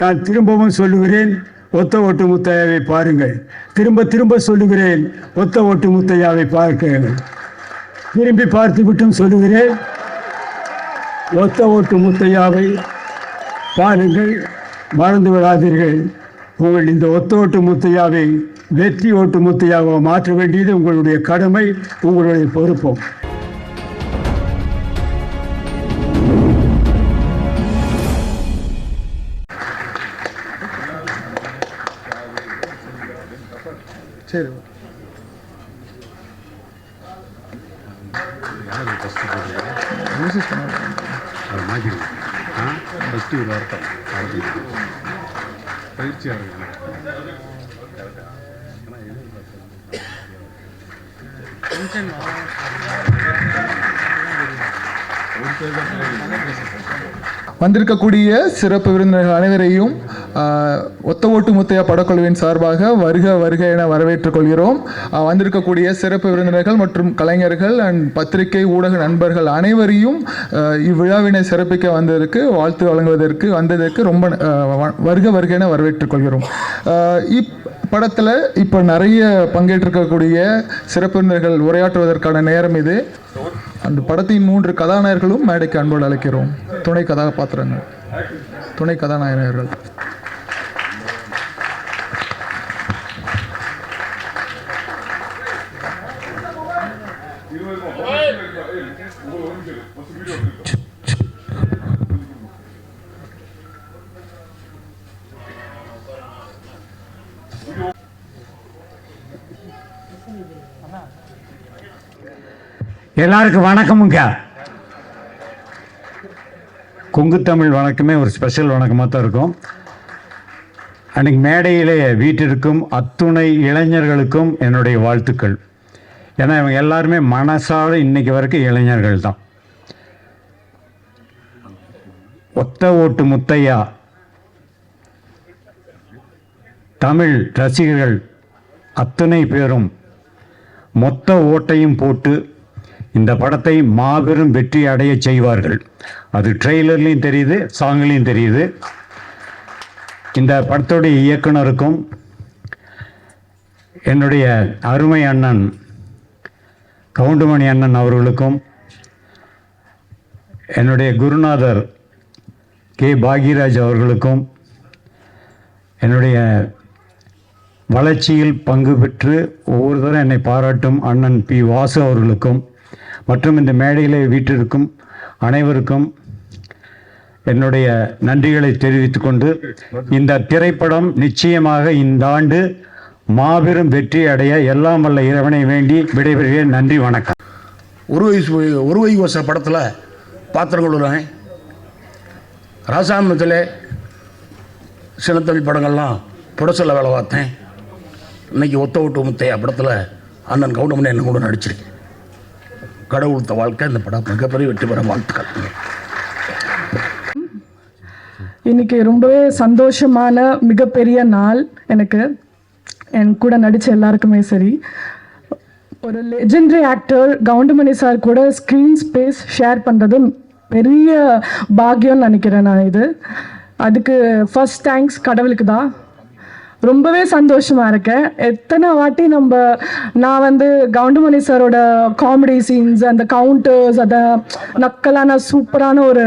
நான் திரும்பவும் சொல்லுகிறேன், ஒத்த ஓட்டு முத்தையாவை பாருங்கள். திரும்ப திரும்ப சொல்லுகிறேன், ஒத்த ஓட்டு முத்தையாவை பார்க்க. திரும்பி பார்த்து விட்டும் சொல்லுகிறேன், ஒத்த ஓட்டு முத்தையாவை பாருங்கள், மறந்து விடாதீர்கள். உங்கள் இந்த ஒத்த ஓட்டு முத்தையாவை வெற்றி ஓட்டு முத்தையாவை மாற்ற வேண்டியது உங்களுடைய கடமை, உங்களுடைய பொறுப்பும். சரி, பயிற்சியாளர்கள் வந்திருக்கக்கூடிய சிறப்பு விருந்தினர்கள் அனைவரையும் ஒத்த ஓட்டு முத்தையா படக்குழுவின் சார்பாக வருக வருக என வரவேற்றுக் கொள்கிறோம். வந்திருக்கக்கூடிய சிறப்பு விருந்தினர்கள் மற்றும் கலைஞர்கள் அண்ட் பத்திரிகை ஊடக நண்பர்கள் அனைவரையும் இவ்விழாவினை சிறப்பிக்க வந்ததற்கு, வாழ்த்து வழங்குவதற்கு வந்ததற்கு ரொம்ப வருக வருக என வரவேற்றுக் கொள்கிறோம். படத்தில் இப்போ நிறைய பங்கேற்றிருக்கக்கூடிய சிறப்பு விருந்தினர்கள் உரையாற்றுவதற்கான நேரம் இது. அந்த படத்தின் 3 கதாநாயகர்களும் மேடைக்கு அன்போடு அழைக்கிறோம். துணை கதாபாத்திரங்கள், துணை கதாநாயகர்கள். எல்லாருக்கும் வணக்கமுங்க. கொங்கு தமிழ் வணக்கமே ஒரு ஸ்பெஷல் வணக்கமாக தான் இருக்கும். அன்றைக்கி மேடையிலே வீட்டிற்கும் அத்துணை இளைஞர்களுக்கும் என்னுடைய வாழ்த்துக்கள். ஏன்னா இவங்க எல்லாருமே மனசால இன்னைக்கு வரைக்கும் இளைஞர்கள் தான். ஒத்த ஓட்டு முத்தையா தமிழ் ரசிகர்கள் அத்தனை பேரும் மொத்த ஓட்டையும் போட்டு இந்த படத்தை மாபெரும் வெற்றி அடைய செய்வார்கள். அது ட்ரெய்லர்லையும் தெரியுது, சாங்லையும் தெரியுது. இந்த படத்துடைய இயக்குனருக்கும் என்னுடைய அருமை அண்ணன் கவுண்டமணி அண்ணன் அவர்களுக்கும், என்னுடைய குருநாதர் கே பாக்யராஜ் அவர்களுக்கும், என்னுடைய வளர்ச்சியில் பங்கு பெற்று ஒவ்வொரு தரம் என்னை பாராட்டும் அண்ணன் பி வாசு அவர்களுக்கும் மற்றும் இந்த மேடையில் வீட்டிற்கும் அனைவருக்கும் என்னுடைய நன்றிகளை தெரிவித்துக் கொண்டு, இந்த திரைப்படம் நிச்சயமாக இந்த ஆண்டு மாபெரும் வெற்றி அடைய எல்லாம் வல்ல இறைவனை வேண்டி விடைபெறுகிறேன். நன்றி, வணக்கம். உருவை ஓசை படத்தில் பாத்திரங்கள் வருவேன். ராசாமணத்தில் சின்னத்தம்பி படங்கள்லாம் புடசலில் வேலை பார்த்தேன். இன்றைக்கி ஒத்த ஓட்டு முத்தையா படத்தில் அண்ணன் கவுண்டமணி என்ன கூட நடிச்சிருக்கேன். கடவுள்த்த வாழ்க்கை இந்த படம் மிகப்பெரிய வெற்றி பெற வாழ்த்துக்கள். இன்னைக்கு ரொம்பவே சந்தோஷமான மிகப்பெரிய நாள் எனக்கு. என் கூட நடித்த எல்லாருக்குமே சரி. ஒரு லெஜெண்டரி ஆக்டர் கவுண்டமணி சார் கூட ஸ்க்ரீன் ஸ்பேஸ் ஷேர் பண்ணுறது பெரிய பாக்கியம்னு நினைக்கிறேன் நான். அதுக்கு ஃபர்ஸ்ட் தேங்க்ஸ் கடவுளுக்கு தான். ரொம்பவே சந்தோஷமாக இருக்கேன். எத்தனை வாட்டி நான் கவுண்டமணி சாரோட காமெடி சீன்ஸ், அந்த கவுண்டர்ஸ், அதை நக்கலான சூப்பரான ஒரு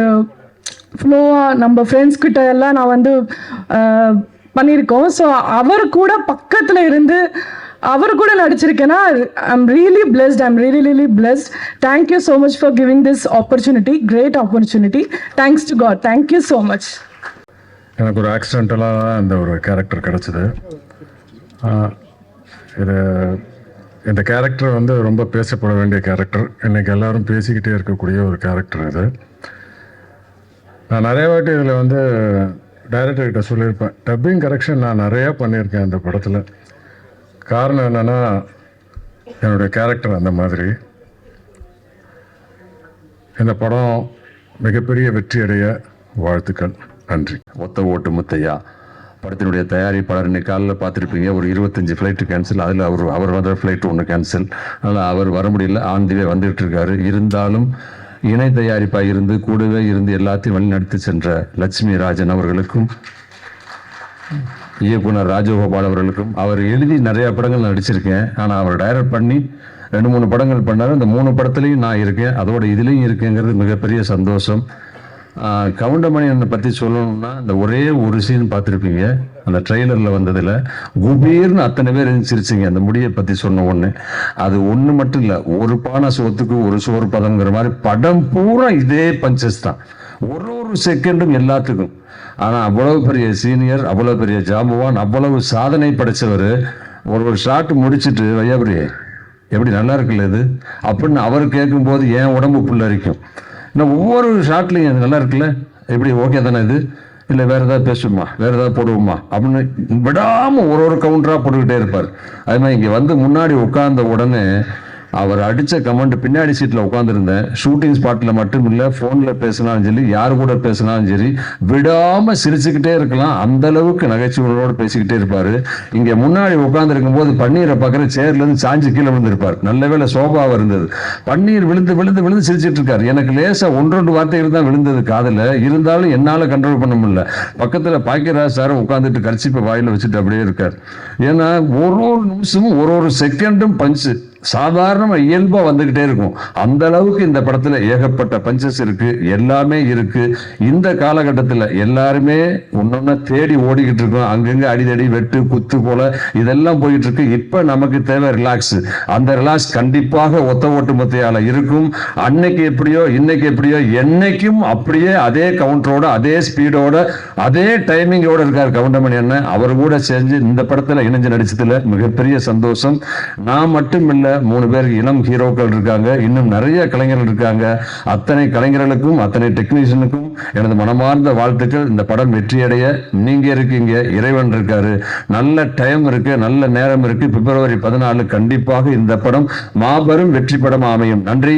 ஃப்ளோவாக நம்ம ஃப்ரெண்ட்ஸ் கிட்ட எல்லாம் நான் பண்ணியிருக்கோம். ஸோ அவர் கூட பக்கத்தில் இருந்து அவர் கூட நடிச்சிருக்கேன்னா I'm really blessed. Thank you so much for giving this opportunity, great opportunity. Thanks to God. Thank you so much. எனக்கு ஒரு ஆக்சிடென்டலாக தான் இந்த ஒரு கேரக்டர் கிடச்சிது. இந்த கேரக்டர் ரொம்ப பேசப்பட வேண்டிய கேரக்டர். இன்றைக்கி எல்லோரும் பேசிக்கிட்டே இருக்கக்கூடிய ஒரு கேரக்டர் இது. நான் நிறைய வாட்டி இதில் டைரக்டர்கிட்ட சொல்லியிருப்பேன், டப்பிங் கரெக்ஷன் நான் நிறையா பண்ணியிருக்கேன் இந்த படத்தில். காரணம் என்னென்னா என்னுடைய கேரக்டர் அந்த மாதிரி. இந்த படம் மிகப்பெரிய வெற்றி அடைய வாழ்த்துக்கள். நன்றி. ஒத்த ஓட்டு முத்தையா படத்தினுடைய தயாரிப்பாளர் இன்னைக்கு காலையில் பார்த்துருப்பீங்க. ஒரு 25 ஃப்ளைட்டு கேன்சல். அதில் அவர் வந்த ஃப்ளைட்டு ஒன்று கேன்சல். அதனால் அவர் வர முடியல, ஆந்திவே வந்துகிட்டு இருக்காரு. இருந்தாலும் இணை தயாரிப்பாக இருந்து கூடவே இருந்து எல்லாத்தையும் வழி நடத்தி சென்ற லட்சுமி ராஜன் அவர்களுக்கும், இயக்குனர் ராஜகோபால் அவர்களுக்கும். அவர் எழுதி நிறைய படங்கள் நடிச்சிருக்கேன், ஆனால் அவர் டைரக்ட் பண்ணி 2-3 படங்கள் பண்ணார். அந்த 3 படத்துலையும் நான் இருக்கேன், அதோட இதுலேயும் இருக்கேங்கிறது மிகப்பெரிய சந்தோஷம். கவுண்டமணியனை பற்றி சொல்லணும்னா, அந்த ஒரே ஒரு சீன் பார்த்துருப்பீங்க அந்த ட்ரெய்லரில் வந்ததில், குபீர்னு அத்தனை பேர் சிரிச்சிங்க அந்த முடியை பற்றி சொன்ன ஒன்று. அது ஒன்று மட்டும் இல்லை, ஒரு பானை சோத்துக்கு ஒரு சோறு பதம்ங்கிற மாதிரி படம் பூரா இதே பஞ்சஸ் தான், ஒரு செகண்டும் எல்லாத்துக்கும். ஆனால் அவ்வளவு பெரிய சீனியர், அவ்வளோ பெரிய ஜாம்பவான், அவ்வளவு சாதனை படைச்சவர் ஒரு ஷாட் முடிச்சுட்டு வையாபுரி எப்படி நல்லா இருக்குல்ல இது அப்படின்னு அவர் கேட்கும்போது என் உடம்பு புல்லரிக்கும். இன்னும் ஒவ்வொரு ஷாட்லையும் அது நல்லா இருக்குல்ல, எப்படி ஓகே தானே இது, இல்லை வேறு ஏதாவது பேசுவோமா, வேறு ஏதாவது போடுவோமா அப்படின்னு விடாமல் ஒரு கவுண்டராக போட்டுக்கிட்டே இருப்பார். அது மாதிரி இங்கே வந்து முன்னாடி உட்கார்ந்த உடனே அவர் அடித்த கமெண்ட் பின்னாடி சீட்டில் உட்காந்துருந்தேன். ஷூட்டிங் ஸ்பாட்டில் மட்டும் இல்லை, ஃபோனில் பேசினாலும் சரி, யார் கூட பேசினாலும் சரி, விடாமல் சிரிச்சுக்கிட்டே இருக்கலாம். அந்த அளவுக்கு நகைச்சுவையோடு பேசிக்கிட்டே இருப்பார். இங்கே முன்னாடி உட்காந்துருக்கும் போது பன்னீரை பார்க்குற சேர்லேருந்து சாஞ்சு கீழே விழுந்திருப்பார். நல்ல வேளை சோபாவாக இருந்தது. பன்னீர் விழுந்து விழுந்து விழுந்து சிரிச்சிட்டு இருக்கார். எனக்கு லேசாக 1-2 வார்த்தைகள் தான் விழுந்தது காதில், இருந்தாலும் என்னால் கண்ட்ரோல் பண்ண முடியல. பக்கத்தில் பாக்கியராஜ் சாரும் உட்காந்துட்டு கரிசிப்பை வாயில் வச்சுட்டு அப்படியே இருக்கார். ஏன்னா ஒரு நிமிஷமும் ஒரு செகண்டும் பஞ்சு சாதாரண இயல்பா வந்துகிட்டே இருக்கும். அந்த அளவுக்கு இந்த படத்துல ஏகப்பட்ட பஞ்சஸ் இருக்கு, எல்லாமே இருக்கு. இந்த காலகட்டத்தில் எல்லாருமே ஒன்னொன்னா தேடி ஓடிக்கிட்டு இருக்கோம். அங்கங்க அடிதடி வெட்டு குத்து போல இதெல்லாம் போயிட்டு இருக்கு. இப்ப நமக்கு தேவை ரிலாக்ஸ். அந்த ரிலாக்ஸ் கண்டிப்பாக ஒத்த ஓட்டு மொத்தையால இருக்கும். அன்னைக்கு எப்படியோ இன்னைக்கு எப்படியோ என்னைக்கும் அப்படியே அதே கவுண்டரோட, அதே ஸ்பீடோட, அதே டைமிங்கோட இருக்கார் கவுண்டமணி அண்ணன். அவர் கூட செஞ்சு இந்த படத்துல இணைஞ்சு நடிச்சதுல மிகப்பெரிய சந்தோஷம். நான் மட்டும் இல்ல, 3 பேர் இளம் ஹீரோக்கள் இருக்காங்க, இன்னும் நிறைய கலைஞர்கள் இருக்காங்க. அத்தனை கலைஞர்களுக்கும் அத்தனை டெக்னீஷியனுக்கும் எனது மனமார்ந்த வாழ்த்துக்கள். இந்த படம் வெற்றியடைய நீங்க இருக்கீங்க, இறைவன் இருக்காரு, நல்ல டைம் இருக்கு, நல்ல நேரம் இருக்கு. பிப்ரவரி 14 கண்டிப்பாக இந்த படம் மாபெரும் வெற்றி படம் அமையும். நன்றி,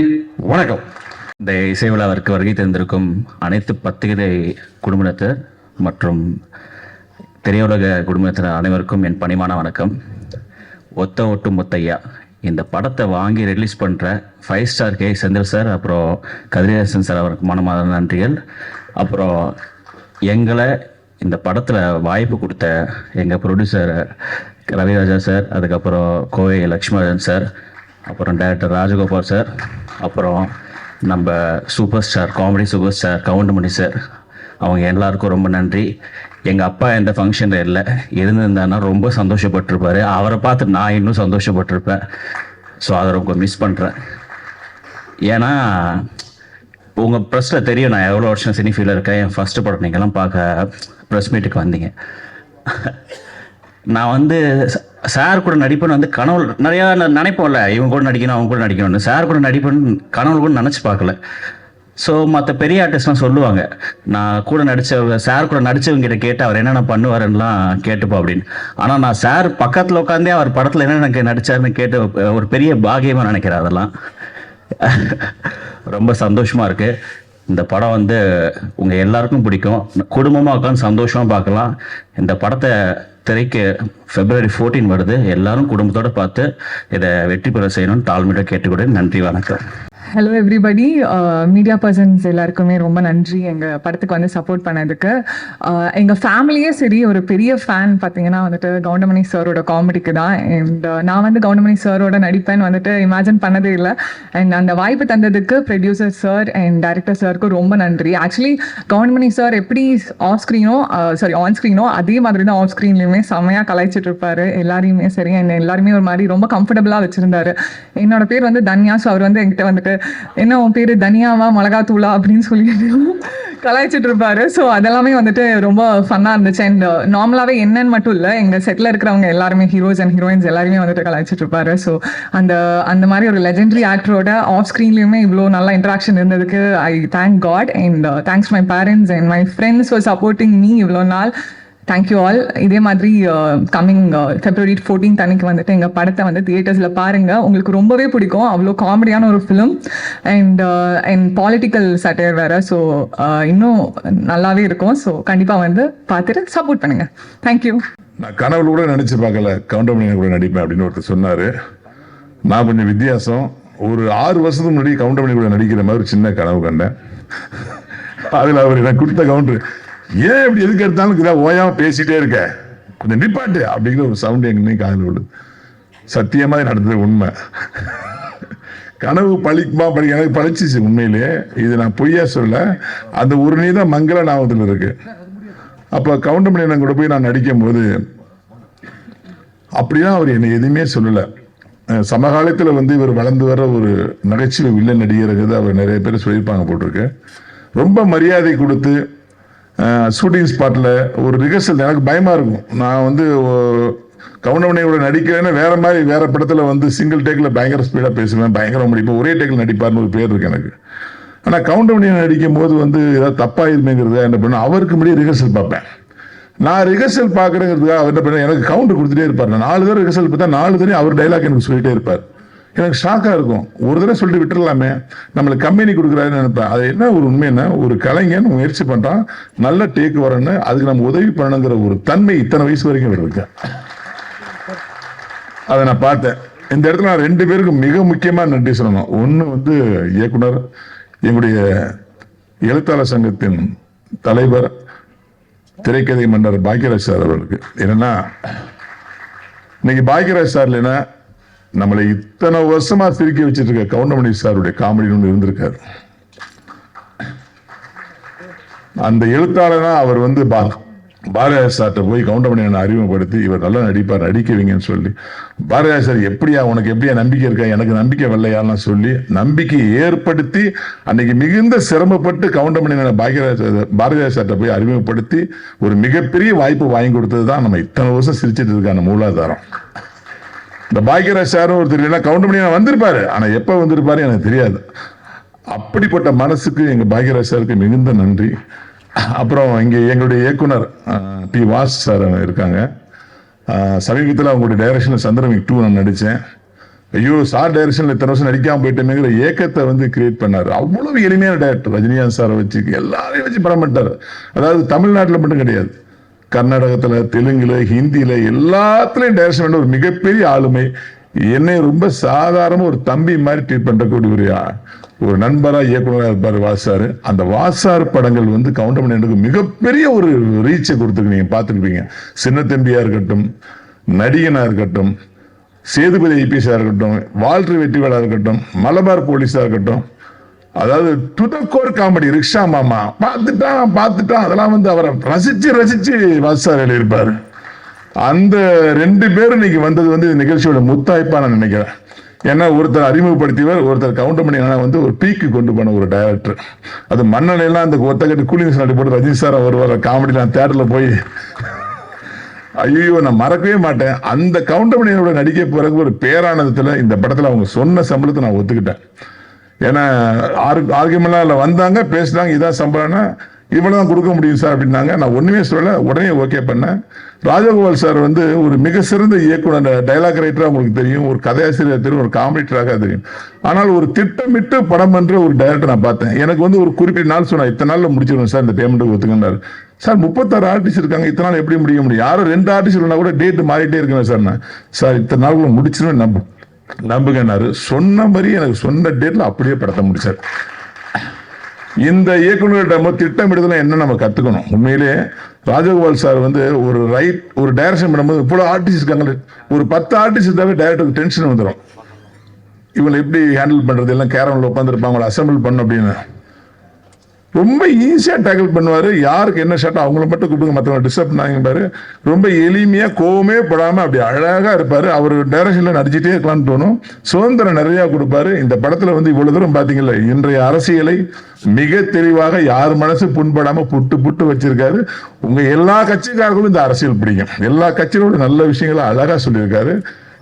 வணக்கம். இந்த இசை விழாவிற்கு வருகை தந்திருக்கும் அனைத்து பத்திரிகை குடும்பத்தினர் மற்றும் திரையுலக குடும்பத்தினர் அனைவருக்கும் என் பணிவான வணக்கம். ஒத்த ஓட்டு முத்தையா இந்த படத்தை வாங்கி ரிலீஸ் பண்ணுற 5 ஸ்டார் கே செந்தில் சார், அப்புறம் கதிரேசன் சார், அவருக்கு மனமார்ந்த நன்றிகள். அப்புறம் எங்களை இந்த படத்தில் வாய்ப்பு கொடுத்த எங்கள் ப்ரொடியூசர் ரவிராஜா சார், அதுக்கப்புறம் கோவை லக்ஷ்மணன் சார், அப்புறம் டைரக்டர் ராஜகோபால் சார், அப்புறம் நம்ம super star, comedy super star Goundamani sir, அவங்க எல்லாருக்கும் ரொம்ப நன்றி. எங்கள் அப்பா எந்த ஃபங்க்ஷனில் இல்லை, இருந்திருந்தாருன்னா ரொம்ப சந்தோஷப்பட்டிருப்பாரு. அவரை பார்த்து நான் இன்னும் சந்தோஷப்பட்டிருப்பேன். ஸோ அதை ரொம்ப மிஸ் பண்ணுறேன். ஏன்னா உங்கள் ப்ரெஸ்ஸில் தெரியும் நான் எவ்வளோ வருஷம் சினி ஃபீல்டில் இருக்கேன். என் ஃபஸ்ட்டு படம் நீங்கள்லாம் பார்க்க ப்ரெஸ் மீட்டுக்கு வந்தீங்க. நான் வந்து சார் கூட நடிப்பேன்னு வந்து கனவு நிறையா நினைப்போம்ல, இவங்க கூட நடிக்கணும் அவங்க கூட நடிக்கணும்னு. சார் கூட நடிப்பேன்னு கனவு கூட நினச்சி பார்க்கல. ஸோ மற்ற பெரிய ஆர்டிஸ்ட்லாம் சொல்லுவாங்க, நான் கூட நடித்தவங்க சார் கூட நடித்தவங்கிட்ட கேட்டு அவர் என்னென்ன பண்ணுவாருன்னெலாம் கேட்டுப்போம் அப்படின்னு. ஆனால் நான் சார் பக்கத்தில் உட்காந்தே அவர் படத்தில் என்னென்ன நடித்தாருன்னு கேட்டு ஒரு பெரிய பாகியமாக நினைக்கிறேன். அதெல்லாம் ரொம்ப சந்தோஷமாக இருக்குது. இந்த படம் வந்து உங்கள் எல்லாருக்கும் பிடிக்கும். குடும்பமாக உட்காந்து சந்தோஷமாக பார்க்கலாம். இந்த படத்தை திரைக்கு February 14 வருது. எல்லாரும் குடும்பத்தோடு பார்த்து இதை வெற்றி பெற செய்யணும்னு தாழ்மையோட கேட்டுக்கொண்டு நன்றி, வணக்கம். ஹலோ எவ்ரிபடி, மீடியா பர்சன்ஸ் எல்லாருக்குமே ரொம்ப நன்றி எங்கள் படத்துக்கு வந்து சப்போர்ட் பண்ணதுக்கு. எங்கள் ஃபேமிலியே சரி ஒரு பெரிய ஃபேன் பார்த்தீங்கன்னா வந்துட்டு கவுண்டமணி சாரோட காமெடிக்கு தான். அண்ட் நான் வந்து கவுண்டமணி சாரோட நடிப்பேன்னு வந்துட்டு இமேஜின் பண்ணதே இல்லை. அண்ட் அந்த வாய்ப்பு தந்ததுக்கு ப்ரொடியூசர் சார் அண்ட் டைரக்டர் சாருக்கும் ரொம்ப நன்றி. ஆக்சுவலி கவுண்டமணி சார் எப்படி ஆன் ஸ்க்ரீனோ அதே மாதிரி தான் ஆஃப் ஸ்க்ரீன்லையுமே செம்மையாக கலாய்ச்சிட்டு இருப்பாரு எல்லாரையுமே சரி. அண்ட் எல்லாருமே ஒரு மாதிரி ரொம்ப கம்ஃபர்டபுளாக வச்சுருந்தாரு. என்னோட பேர் வந்து தன்யா. ஸோ அவர் வந்து என்கிட்ட வந்துட்டு என்ன உன் பேர் தனியாவா மிளகாத்தூளா அப்படின்னு சொல்லிட்டு கலாய்ச்சிட்டு இருப்பாரு. ஸோ அதெல்லாமே வந்துட்டு ரொம்ப ஃபன்னாக இருந்துச்சு. அண்ட் நார்மலாகவே என்னன்னு மட்டும் இல்லை, எங்கள் செட்டில் இருக்கிறவங்க எல்லாருமே ஹீரோஸ் அண்ட் ஹீரோயின்ஸ் எல்லாருமே வந்துட்டு கலாய்ச்சிட்டு இருப்பாரு. ஸோ அந்த மாதிரி ஒரு லெஜெண்டரி ஆக்டரோட ஆஃப் ஸ்க்ரீன்லேயுமே இவ்வளோ நல்லா இன்ட்ராக்ஷன் இருந்ததுக்கு I thank God. And thanks my parents and my friends for supporting me இவ்வளோ நாள். Thank you all. இதே மாதிரி கம்மிங் February 14 அன்னைக்கு வந்துட்டு எங்கள் படத்தை வந்து தியேட்டர்ஸில் பாருங்கள். உங்களுக்கு ரொம்பவே பிடிக்கும். அவ்வளோ காமெடியான ஒரு ஃபிலிம் அண்ட் பாலிட்டிக்கல் சட்டையர் வேறு. ஸோ இன்னும் நல்லாவே இருக்கும். ஸோ கண்டிப்பாக வந்து பார்த்துட்டு சப்போர்ட் பண்ணுங்கள். தேங்க்யூ. நான் கனவுல கூட நினச்சி பார்க்கல கவுண்டமணி கூட நடிப்பேன் அப்படின்னு ஒருத்தர் சொன்னார். நான் கொஞ்சம் வித்தியாசம். ஒரு 6 வருஷத்துக்கு முன்னாடி கவுண்டமணி கூட நடிக்கிற மாதிரி ஒரு சின்ன கனவு கண்டேன். அதில் அவர் எனக்கு கொடுத்த கவுண்டர் ஏன் இப்படி எதுக்கு எடுத்தாலும் இதான் ஓயாம பேசிட்டே இருக்க, கொஞ்சம் நிப்பாட்டு அப்படிங்கிற ஒரு சவுண்ட் எங்கேயும் காதில் விழுது. சத்தியமா நடந்தது உண்மை. கனவு பழிக்குமா பழி, எனக்கு பழிச்சிச்சு உண்மையிலேயே. இது நான் பொய்யா சொல்ல. அந்த ஒரு நீ தான் மங்கள ஞாபகத்தில் இருக்கு. அப்போ கவுண்டமணி கூட போய் நான் நடிக்கும் போது அப்படிலாம் அவர் என்னை எதுவுமே சொல்லலை. சமகாலத்தில் வந்து இவர் வளர்ந்து வர ஒரு நகைச்சுவை வில்லன் நடிகருங்கிறது அவர் நிறைய பேர் சொல்லியிருப்பாங்க போட்டிருக்கு. ரொம்ப மரியாதை கொடுத்து ஷூட்டிங் ஸ்பாட்டில் ஒரு ரிஹர்சல் எனக்கு பயமாக இருக்கும். நான் வந்து கவுண்டமணியோட நடிக்கிறேன்னா வேற மாதிரி வேற படத்தில் வந்து சிங்கிள் டேக்கில் பயங்கர ஸ்பீடாக பேசுவேன், பயங்கர முடிப்பேன், ஒரே டேக்கில் நடிப்பார்னு ஒரு பேர் இருக்கு எனக்கு. ஆனால் கவுண்டமணியை நடிக்கும் போது வந்து ஏதாவது தப்பாக இருமேங்கிறத என்ன பண்ண அவருக்கு முன்னாடி ரிஹர்சல் பார்ப்பேன். நான் ரிஹர்சல் பார்க்குறேங்கிறதுக்காக அவர் என்ன பண்ண எனக்கு கவுண்டர் கொடுத்துட்டே இருப்பார். நான் 4 தடவை ரிஹர்சல் பார்த்தா 4 தடவை அவர் டைலாக் எனக்கு சொல்லிட்டே இருப்பார். எனக்கு ஷாக்காக இருக்கும். ஒரு தடவை சொல்லிட்டு விட்டுடலாமே, நம்மளுக்கு கம்பெனி கொடுக்குறாருன்னு நினைப்பேன். அது என்ன ஒரு உண்மைன்னா, ஒரு கலைஞன் முயற்சி பண்ணுறான், நல்ல டேக் வரணுன்னு, அதுக்கு நம்ம உதவி பண்ணணுங்கிற ஒரு தன்மை இத்தனை வயசு வரைக்கும் இருக்கு. அதை நான் பார்த்தேன். இந்த இடத்துல நான் 2 பேருக்கு மிக முக்கியமாக நன்றி சொல்லணும். ஒன்று வந்து இயக்குனர், எங்களுடைய எழுத்தாளர் சங்கத்தின் தலைவர், திரைக்கதை மன்னர் பாக்யராஜ் சார் அவர்களுக்கு. என்னன்னா, இன்னைக்கு பாக்யராஜ் சார் இல்லைன்னா நம்மளை இத்தனை வருஷமா சிரிக்க வச்சிட்டு இருக்க கவுண்டமணி சாருடைய காமெடி ஒன்று இருந்திருக்காரு. அந்த எழுத்தாளனா அவர் வந்து பாரதிராஜ் சார்ட்ட போய் கவுண்டமணி அறிமுகப்படுத்தி, இவர் நல்லா நடிப்பார், நடிக்கவீங்கன்னு சொல்லி, பாரதிராஜ் சார் எப்படியா உனக்கு எப்படியா நம்பிக்கை இருக்கா, எனக்கு நம்பிக்கை வரலையான்னு சொல்லி நம்பிக்கையை ஏற்படுத்தி அன்னைக்கு மிகுந்த சிரமப்பட்டு கவுண்டமணி பாரதிராஜ் சார்ட்ட போய் அறிமுகப்படுத்தி ஒரு மிகப்பெரிய வாய்ப்பு வாங்கி கொடுத்தது தான் நம்ம இத்தனை வருஷம் சிரிச்சிட்டு இருக்கான மூலாதாரம். இந்த பாக்யராஜ் சாரும் ஒரு தெரியல, கவுண்டமணி வந்திருப்பாரு, ஆனா எப்ப வந்திருப்பாரு எனக்கு தெரியாது. அப்படிப்பட்ட மனசுக்கு எங்க பாக்யராஜ் சாருக்கு மிகுந்த நன்றி. அப்புறம் இங்கே எங்களுடைய இயக்குனர் டி வாஸ் சார் இருக்காங்க. சமீபத்தில் அவங்களுடைய டைரக்ஷனில் சந்திரமிக் 2 நான் நடித்தேன். ஐயோ சார் டைரக்ஷனில் இத்தனை வருஷம் நடிக்காமல் போயிட்டேங்கிற ஏக்கத்தை வந்து கிரியேட் பண்ணார். அவ்வளவு எளிமையான டைரக்டர். ரஜினிகாந்த் சாரை வச்சு எல்லாரையும் வச்சு படம் பண்ணிட்டார். அதாவது தமிழ்நாட்டில் மட்டும் கிடையாது, கர்நாடகத்தில், தெலுங்குல, ஹிந்தியில எல்லாத்துலேயும் டைரக்ஷன் பண்ண ஒரு மிகப்பெரிய ஆளுமை. என்னை ரொம்ப சாதாரண ஒரு தம்பி மாதிரி ட்ரீட் பண்ணக்கூடிய ஒரு நண்பரா இயக்குனராக இருப்பார் வாசார். அந்த வாசார் படங்கள் வந்து கவுண்டமணிக்கு மிகப்பெரிய ஒரு ரீச்சை கொடுத்துருக்கு. நீங்க பார்த்துருப்பீங்க. சின்ன தம்பியா இருக்கட்டும், நடிகனா இருக்கட்டும், சேதுபதி ஐபிஎஸ்ஸா இருக்கட்டும், வால்டர் வெற்றிவேலா இருக்கட்டும், மலபார் போலீஸா இருக்கட்டும், அதாவது to the core comedy, rickshaw மாமா, பார்த்துட்டான் அதெல்லாம் வந்து அவரை ரசிச்சு வாசார் எழுதியிருப்பாரு. அந்த 2 பேரும் இன்னைக்கு வந்தது வந்து நிகழ்ச்சியோட முத்தாய்ப்பா நான் நினைக்கிறேன். ஏன்னா ஒருத்தர் அறிமுகப்படுத்தியவர், ஒருத்தர் கவுண்டமணி வந்து ஒரு பீக்கு கொண்டு போன ஒரு டைரக்டர். அது மண்ணெல்லாம் அந்த ஒத்தக்கட்டு கூலிங் சாட்டி போட்டு ரஜினி சார் வருவார் காமெடிலாம் தேட்டரில் போய், ஐயோ நான் மறக்கவே மாட்டேன். அந்த கவுண்டமணியோட நடிக்க பிறகு ஒரு பேரானந்தத்தில் இந்த படத்தில் அவங்க சொன்ன சம்பளத்தை நான் ஒத்துக்கிட்டேன். ஏன்னா ஆர்கியூமெண்ட்லாம் வந்தாங்க, பேசினாங்க, இதான் சம்பளம்னா இவ்வளவுதான் கொடுக்க முடியும் சார் அப்படின்னாங்க. நான் ஒண்ணுமே சொல்லல, உடனே ஓகே பண்ணேன். ராஜகோபால் சார் வந்து ஒரு மிக சிறந்த இயக்குனர், டைலாக் ரைட்டரா உங்களுக்கு தெரியும், ஒரு கதையாசிரியர் தெரியும், ஒரு காமெடிட்டராக தெரியும். ஆனால் ஒரு திட்டமிட்டு படம் பண்ற ஒரு டைரக்டர் நான் பார்த்தேன். எனக்கு வந்து ஒரு குறிப்பிட்ட நாள் சொன்னா, இத்தனை நாள்ல முடிச்சிருவேன் சார், இந்த பேமெண்ட்டுக்கு ஒத்துக்கினாரு. சார் 36 ஆர்டிஸ்ட் இருக்காங்க, இத்தனை நாள் எப்படி முடிய முடியும்? யாரும் 2 ஆர்டிஸ்ட் இல்லைனா கூட டேட் மாறிட்டே இருக்கேன் சார். நான் சார் இத்தனை நாளுக்குள்ள முடிச்சிருவேன் நம்புங்கன்னாரு. சொன்ன மாதிரி எனக்கு சொன்ன டேட்ல அப்படியே படத்தை முடிச்சார். இந்த இயக்குநர்கிட்ட திட்டமிடுதல என்ன நம்ம கத்துக்கணும். உண்மையிலே ராஜகோபால் சார் வந்து ஒரு டைரக்ஷன் பண்ணும்போது இவ்வளவு ஆர்டிஸ்ட் இருக்காங்க, ஒரு 10 ஆர்டிஸ்ட் இருந்தாவே டைரக்டருக்கு டென்ஷன் வந்துடும். இவங்களை எப்படி ஹேண்டில் பண்றது, எல்லாம் கேரம்ல உட்காந்துருப்பாங்க, அசம்பிள் பண்ண அப்படின்னு ரொம்ப ஈஸியா டேக்கிள் பண்ணுவாரு. யாருக்கு என்ன ஷாட்டோ அவங்கள மட்டும் கூப்பிடுங்க, மற்றவங்க டிஸ்டர்ப் பண்ணாங்க பாரு. ரொம்ப எளிமையா கோவமே படாம அப்படி அழகா இருப்பாரு. அவர் டைரக்ஷன்ல நடிச்சுட்டே இருக்கலாம்னு தோணும். சுதந்திரம் நிறைய கொடுப்பாரு. இந்த படத்துல வந்து இவ்வளவு தூரம் பாத்தீங்கல்ல, இன்றைய அரசியலை மிக தெளிவாக யார் மனசு புண்படாம புட்டு வச்சிருக்காரு. உங்க எல்லா கட்சிக்காரர்களும் இந்த அரசியல் பிடிக்கும். எல்லா கட்சிகளோட நல்ல விஷயங்களை அழகா சொல்லியிருக்காரு.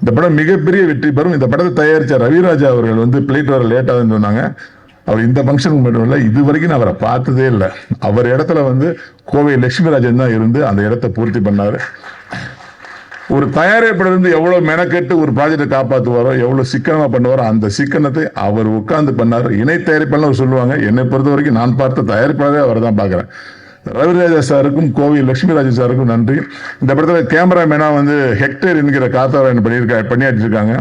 இந்த படம் மிகப்பெரிய வெற்றி பெறும். இந்த படத்தை தயாரிச்ச ரவிராஜா அவர்கள் வந்து பிளேட் வர லேட்டா சொன்னாங்க. அவர் இந்த ஃபங்க்ஷனுக்கு மட்டும் இல்லை, இது வரைக்கும் நான் அவரை பார்த்ததே இல்லை. அவர் இடத்துல வந்து கோவை லட்சுமிராஜன் தான் இருந்து அந்த இடத்தை பூர்த்தி பண்ணாரு. ஒரு தயாரிப்பாளர் வந்து எவ்வளவு மெனக்கெட்டு ஒரு ப்ராஜெக்டை காப்பாற்றுவாரோ, எவ்வளவு சிக்கனமா பண்ணுவாரோ, அந்த சிக்கனத்தை அவர் உட்கார்ந்து பண்ணாரு. இணை தயாரிப்பாளர் சொல்லுவாங்க. என்னை பொறுத்த வரைக்கும் நான் பார்த்த தயாரிப்பாளரே அவரை தான் பார்க்குறேன். ரவிராஜா சாருக்கும் கோவை லட்சுமிராஜன் சாருக்கும் நன்றி. இந்த படத்தில் கேமராமேனா வந்து ஹெக்டேர் என்கிற காத்தாராயன் பணியாற்றி இருக்காங்க.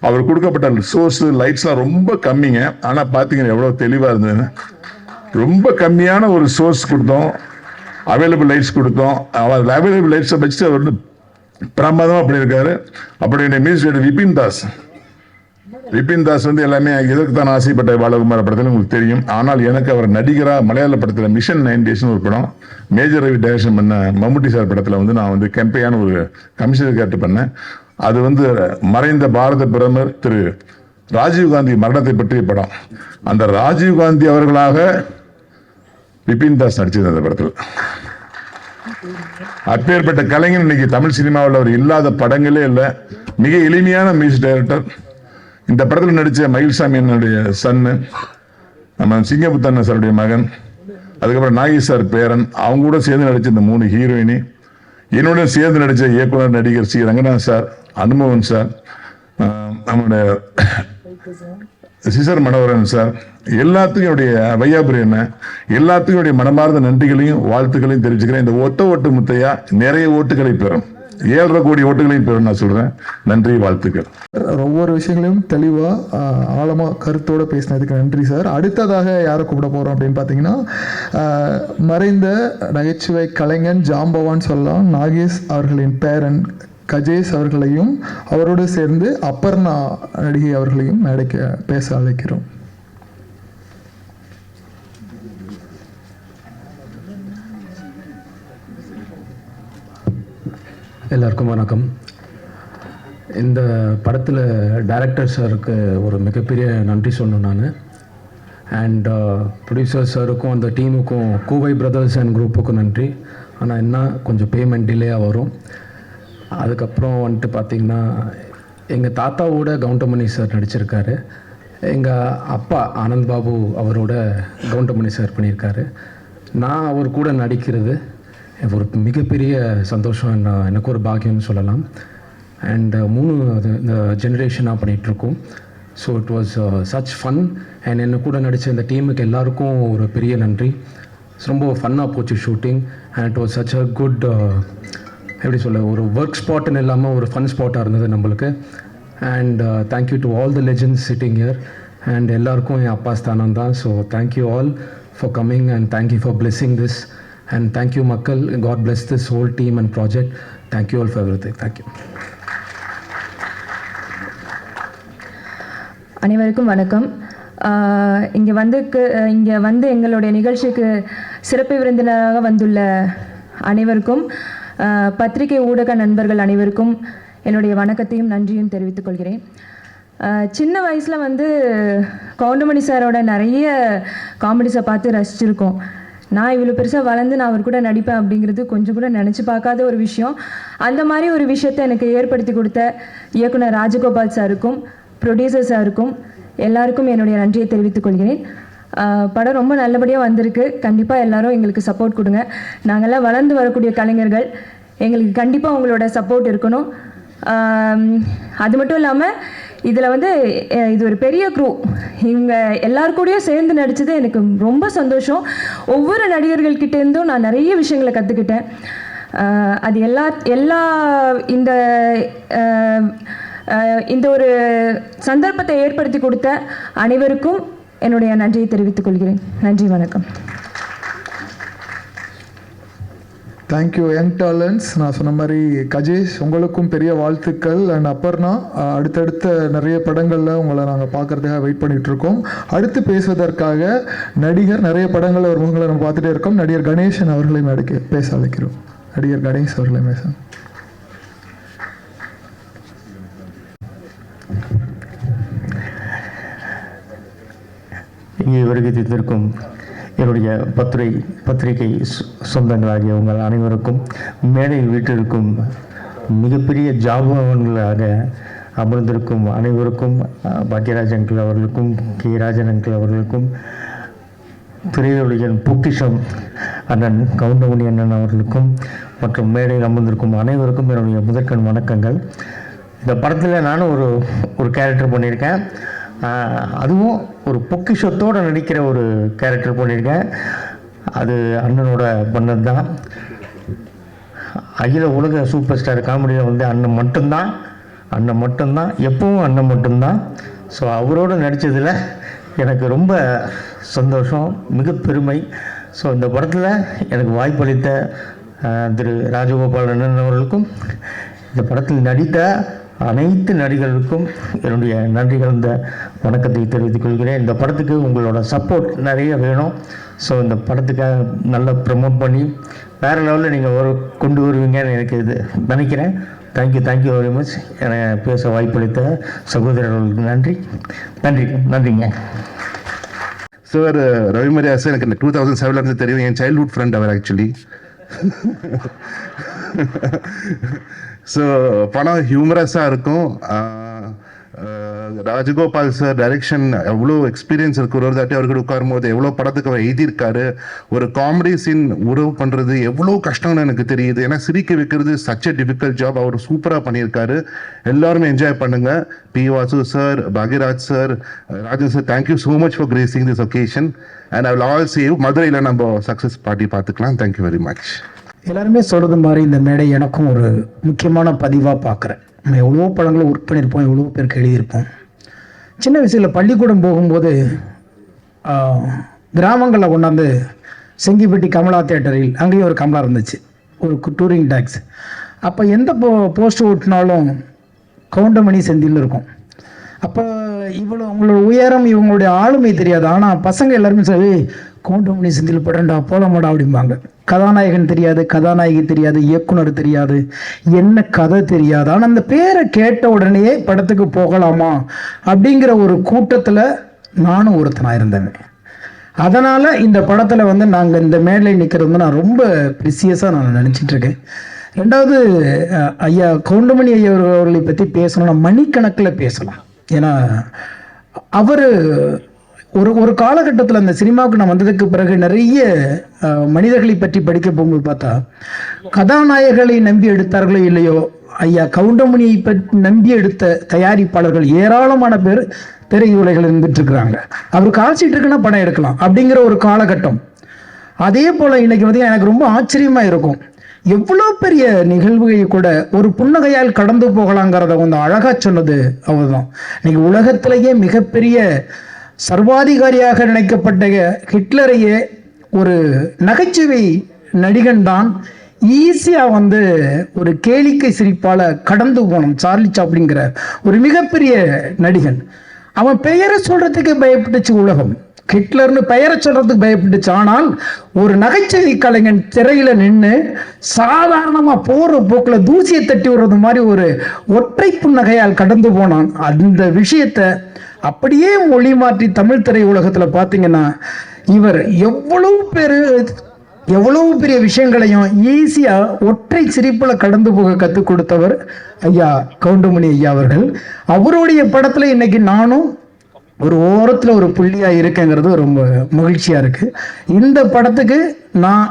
அவர் கொடுக்கப்பட்ட சோர்ஸ் லைட்ஸ்லாம் ரொம்ப கம்மிங்க. ஆனால் பார்த்தீங்கன்னா எவ்வளோ தெளிவாக இருந்ததுன்னு. ரொம்ப கம்மியான ஒரு சோர்ஸ் கொடுத்தோம். அவைலபிள் லைட்ஸ் கொடுத்தோம். அவர் அவைலபிள் லைட்ஸை வச்சுட்டு அவர் வந்து பிரமாதமாக பண்ணியிருக்காரு. அப்படி மியூசிக் விபின் தாஸ் வந்து எல்லாமே இதற்கு தான் ஆசைப்பட்ட பாலகுமார படத்தில் உங்களுக்கு தெரியும். ஆனால் எனக்கு அவர் நடிகராக மலையாள படத்தில் மிஷன் 9 டேஸ்னு ஒரு படம் மேஜர் ரவி டைரக்ஷன் பண்ண மம்முட்டி சார் படத்தில் வந்து நான் வந்து கெம்பையான ஒரு கமிஷனர் கேரக்டர் பண்ணேன். அது வந்து மறைந்த பாரத பிரதமர் திரு ராஜீவ்காந்தி மரணத்தை பற்றிய படம். அந்த ராஜீவ்காந்தி அவர்களாக விபின் தாஸ் நடிச்சது அந்த படத்தில். அப்பேற்பட்ட கலைஞர் இன்னைக்கு தமிழ் சினிமாவில் அவர் இல்லாத படங்களே இல்லை. மிக எளிமையான மியூசிக் டைரக்டர். இந்த படத்தில் நடித்த மயில்சாமி என்னுடைய சன்னு, நம்ம சிங்கபுத்தண்ண சாருடைய மகன், அதுக்கப்புறம் நாகி சார் பேரன், அவங்க கூட சேர்ந்து நடித்த இந்த 3 ஹீரோயினி, என்னோட சேர்ந்து நடித்த இயக்குனர் நடிகர் சி ரங்கநாத் சார், அனுமோகன் சார், நம்முடைய சிசர் மனோகரன் சார், எல்லாத்துக்கும் என்னுடைய வையாபுரி என்ன எல்லாத்துக்கும் என்னுடைய மனமார்ந்த நன்றிகளையும் வாழ்த்துக்களையும் தெரிவிச்சுக்கிறேன். இந்த ஒத்த ஓட்டு முத்தையா நிறைய ஓட்டுகளை பெறும், 7.5 கோடி ஓட்டுகளையும் பெறும் நான் சொல்றேன். நன்றி, வாழ்த்துக்கள். ஒவ்வொரு விஷயங்களையும் தெளிவாக ஆழமாக கருத்தோடு பேசினதுக்கு நன்றி சார். அடுத்ததாக யாரை கூப்பிட போகிறோம் அப்படின்னு பார்த்தீங்கன்னா, மறைந்த நகைச்சுவை கலைஞன் ஜாம்பவான் சொல்லலாம் நாகேஷ் அவர்களின் பேரன் கஜேஷ் அவர்களையும் அவரோடு சேர்ந்து அப்பர்ணா நடிகை அவர்களையும் மேடைக்கு பேச அழைக்கிறோம். எல்லாருக்கும் வணக்கம். இந்த படத்தில் டைரக்டர் சாருக்கு ஒரு மிகப்பெரிய நன்றி சொல்லணும் நான். அண்ட் ப்ரொடியூசர் சாருக்கும் அந்த டீமுக்கும் கூவை பிரதர்ஸ் அண்ட் குரூப்புக்கும் நன்றி. ஆனால் என்ன கொஞ்சம் பேமெண்ட் டிலேயாக வரும். அதுக்கப்புறம் வந்துட்டு பார்த்திங்கன்னா எங்கள் தாத்தாவோட கவுண்டமணி சார் நடிச்சிருக்காரு. எங்கள் அப்பா ஆனந்த் பாபு அவரோட கவுண்டமணி சார் பண்ணியிருக்காரு. நான் அவர் கூட நடிக்கிறது ஒரு மிகப்பெரிய சந்தோஷம், எனக்கு ஒரு பாக்கியம்னு சொல்லலாம். அண்ட் 3 இந்த ஜென்ரேஷனாக பண்ணிகிட்ருக்கோம். So it was such fun. And என்ன கூட நடித்த இந்த டீமுக்கு எல்லாருக்கும் ஒரு பெரிய நன்றி. ரொம்ப ஃபன்னாக போச்சு shooting. And it was such a good, எப்படி சொல்ல, ஒரு ஒர்க் ஸ்பாட்டுன்னு இல்லாமல் ஒரு ஃபன் ஸ்பாட்டாக இருந்தது நம்மளுக்கு. And thank you to all the legends sitting here. And எல்லாருக்கும் என் அப்பா ஸ்தானம் தான். So thank you all for coming and thank you for blessing this. And thank you Makkal, God bless this whole team and project. Thank you all for everything. Thank you. அனைவருக்கும் வணக்கம். இங்கே வந்து எங்களுடைய நிகழ்ச்சிக்கு சிறப்பு விருந்தினராக வந்துள்ள அனைவருக்கும், பத்திரிகை ஊடக நண்பர்கள் அனைவருக்கும் என்னுடைய வணக்கத்தையும் நன்றியும் தெரிவித்துக் கொள்கிறேன். சின்ன வயசில் வந்து கவுண்டமணி சாரோட நிறைய காமெடிஸை பார்த்து ரசிச்சிருக்கோம். நான் இவ்வளோ பெருசாக வளர்ந்து நான் அவர் கூட நடிப்பேன் அப்படிங்கிறது கொஞ்சம் கூட நினச்சி பார்க்காத ஒரு விஷயம். அந்த மாதிரி ஒரு விஷயத்தை எனக்கு ஏற்படுத்தி கொடுத்த இயக்குனர் ராஜகோபால் சாருக்கும் ப்ரொடியூசர் சாருக்கும் எல்லாருக்கும் என்னுடைய நன்றியை தெரிவித்துக் கொள்கிறேன். படம் ரொம்ப நல்லபடியாக வந்திருக்கு. கண்டிப்பாக எல்லாரும் எங்களுக்கு சப்போர்ட் கொடுங்க. நாங்கள்லாம் வளர்ந்து வரக்கூடிய கலைஞர்கள், எங்களுக்கு கண்டிப்பாக உங்களோட சப்போர்ட் இருக்கணும். அது மட்டும் இல்லாமல் இதில் வந்து இது ஒரு பெரிய க்ரூ. இவங்க எல்லாருக்கூடையும் சேர்ந்து நடித்தது எனக்கு ரொம்ப சந்தோஷம். ஒவ்வொரு நடிகர்கள்கிட்டேருந்தும் நான் நிறைய விஷயங்களை கற்றுக்கிட்டேன். அது இந்த ஒரு சந்தர்ப்பத்தை ஏற்படுத்தி கொடுத்த அனைவருக்கும் என்னுடைய நன்றியை தெரிவித்துக் கொள்கிறேன். நன்றி, வணக்கம். Thank you young talents. நான் சொன்ன மாதிரி கஜேஷ், உங்களுக்கும் பெரிய வாழ்த்துக்கள். அண்ட் அப்பர்ணா, அடுத்தடுத்த நிறைய படங்களில் உங்களை நாங்கள் பார்க்குறதுக்காக வெயிட் பண்ணிகிட்ருக்கோம். அடுத்து பேசுவதற்காக நடிகர், நிறைய படங்களில் ஒரு முகங்களை நம்ம பார்த்துட்டே இருக்கோம், நடிகர் கணேசன் அவர்களையும் பேச அழைக்கிறோம். நடிகர் கணேஷ் அவர்களையும் பேச. இங்கே வருகை தந்திருக்கும் என்னுடைய பத்திரிகை சொந்தங்களாகிய உங்கள் அனைவருக்கும், மேடையில் வீட்டிற்கும் மிகப்பெரிய ஜாபவன்களாக அமர்ந்திருக்கும் அனைவருக்கும், பாக்யராஜ் அங்கிள் அவர்களுக்கும், கே ராஜன் அங்கிள் அவர்களுக்கும், திரையுலகின் பொக்கிஷம் அண்ணன் கவுண்டமணி அண்ணன் அவர்களுக்கும் மற்றும் மேடையில் அமர்ந்திருக்கும் அனைவருக்கும் என்னுடைய முதற்கண் வணக்கங்கள். இந்த படத்தில் நானும் ஒரு கேரக்டர் பண்ணியிருக்கேன். அதுவும் ஒரு பொக்கிஷத்தோடு நடிக்கிற ஒரு கேரக்டர் பண்ணியிருக்கேன். அது அண்ணனோட பண்ணது தான். அகில உலக சூப்பர் ஸ்டார் காமெடியில் வந்து அண்ணன் மட்டும்தான், எப்பவும் அண்ணன் மட்டும்தான். ஸோ அவரோடு நடித்ததில் எனக்கு ரொம்ப சந்தோஷம், மிக பெருமை. ஸோ இந்த படத்தில் எனக்கு வாய்ப்பளித்த திரு ராஜகோபால் அண்ணன் அவர்களுக்கும் இந்த படத்தில் நடித்த அனைத்து நடிகர்களுக்கும் என்னுடைய நன்றி கலந்த வணக்கத்தை தெரிவித்துக் கொள்கிறேன். இந்த படத்துக்கு உங்களோட சப்போர்ட் நிறைய வேணும். ஸோ இந்த படத்துக்காக நல்லா ப்ரமோட் பண்ணி வேறு லெவலில் நீங்கள் கொண்டு வருவீங்கன்னு எனக்கு இது நினைக்கிறேன். Thank you very much. எனக்கு பேச வாய்ப்பளித்த சகோதரர்களுக்கு நன்றிங்க. சார் ரவிமரியா சார் எனக்கு 2007 தெரியும். என் சைல்ட்ஹுட் ஃப்ரெண்ட் அவர் ஆக்சுவலி. ஸோ படம் ஹியூமரஸாக இருக்கும். ராஜகோபால் சார் டைரக்ஷன் எவ்வளோ எக்ஸ்பீரியன்ஸ் இருக்கு. ஒரு தாட்டி அவர்கிட்ட உட்காரும்போது எவ்வளோ படத்துக்கு அவர் எழுதியிருக்காரு. ஒரு காமெடி சீன் உறவு பண்ணுறது எவ்வளோ கஷ்டம்னு எனக்கு தெரியுது. ஏன்னா சிரிக்க வைக்கிறது சச் எ டிஃபிகல்ட் ஜாப். அவர் சூப்பராக பண்ணியிருக்காரு. எல்லாருமே என்ஜாய் பண்ணுங்க. P Vasu sir, Bhagyaraj sir, Rajan sir, thank you so much for gracing this occasion. And I will all see you. மதுரையில் நம்ம சக்ஸஸ் பார்ட்டி பார்த்துக்கலாம். Thank you very much. எல்லாருமே சொல்கிறது மாதிரி இந்த மேடை எனக்கும் ஒரு முக்கியமான பதிவாக பார்க்குறேன். நம்ம எவ்வளோ படங்களை ஒர்க் பண்ணியிருப்போம், எவ்வளோ பேருக்கு எழுதியிருப்போம். சின்ன வயசில் பள்ளிக்கூடம் போகும்போது கிராமங்களில் கொண்டாந்து செங்கிப்பட்டி கமலா தேட்டரில் அங்கேயும் ஒரு கமலா இருந்துச்சு, ஒரு டூரிங் டாக்ஸ். அப்போ எந்த போஸ்ட் ஓட்டினாலும் கவுண்டமணி செந்தில் இருக்கும். அப்போ அவங்களோட உயரம், இவங்களுடைய ஆளுமை தெரியாது. ஆனால் பசங்க எல்லாருமே சரி கவுண்டமணி செந்தில் படண்டா போலமாடா அப்படிம்பாங்க. கதாநாயகன் தெரியாது, கதாநாயகி தெரியாது, இயக்குனர் தெரியாது, என்ன கதை தெரியாது. ஆனால் அந்த பேரை கேட்ட உடனே படத்துக்கு போகலாமா அப்படிங்கிற ஒரு கூட்டத்தில் நானும் ஒருத்தனாக இருந்தேன். அதனால் இந்த படத்தில் நாங்கள் இந்த மேடையில் நிற்கிறது நான் ரொம்ப ப்ரிசியஸாக நான் நினச்சிட்ருக்கேன். ரெண்டாவது, ஐயா கவுண்டமணி ஐயா அவர்களை பற்றி பேசணும்னா மணிக்கணக்கில் பேசலாம். ஏன்னா அவர் ஒரு காலகட்டத்தில் அந்த சினிமாவுக்கு நான் வந்ததுக்கு பிறகு நிறைய மனிதர்களை பற்றி படிக்க போகும்போது பார்த்தா, கதாநாயகர்களை நம்பி எடுத்தார்களோ இல்லையோ, ஐயா கவுண்டமணியை நம்பி எடுத்த தயாரிப்பாளர்கள் ஏராளமான பேர் திரையுலகில் இருந்துட்டு இருக்கிறாங்க. அவர் கால்ஷீட் இருக்குன்னா படம் எடுக்கலாம் அப்படிங்கிற ஒரு காலகட்டம். அதே போல் இன்னைக்கு எனக்கு ரொம்ப ஆச்சரியமாக இருக்கும், எவ்வளோ பெரிய நிகழ்வுகளை கூட ஒரு புன்னகையால் கடந்து போகலாங்கிறத அழகாக சொன்னது அவர் தான். இன்னைக்கு உலகத்திலேயே மிகப்பெரிய சர்வாதிகாரியாக நினைக்கப்பட்ட ஹிட்லரையே ஒரு நகைச்சுவை நடிகன் தான் ஈஸியாக ஒரு கேளிக்கை சிரிப்பால் கடந்து போனோம். சார்லி சாப்ளின்ங்கிற ஒரு மிகப்பெரிய நடிகன். அவன் பெயரை சொல்றதுக்கு பயப்பட்டுச்சு உலகம். ஹிட்லர்னு பெயரை சொல்றதுக்கு பயப்பட்டுச்சு. ஆனால் ஒரு நகைச்சுவை கலைஞன் திரையில நின்று சாதாரணமாக போகிற போக்கில் தூசியை தட்டி விடுறது மாதிரி ஒரு ஒற்றை புன்னகையால் கடந்து போனான். அந்த விஷயத்தை அப்படியே மொழி மாற்றி தமிழ் திரை உலகத்தில் பார்த்தீங்கன்னா, இவர் எவ்வளவு பெரிய விஷயங்களையும் ஈஸியாக ஒற்றை சிரிப்பில் கடந்து போக கற்றுக் கொடுத்தவர் ஐயா கவுண்டமணி ஐயா அவர்கள். அவருடைய படத்தில் இன்னைக்கு நானும் ஒரு ஓரத்தில் ஒரு புள்ளியாக இருக்கேங்கிறது ரொம்ப மகிழ்ச்சியாக இருக்குது. இந்த படத்துக்கு நான்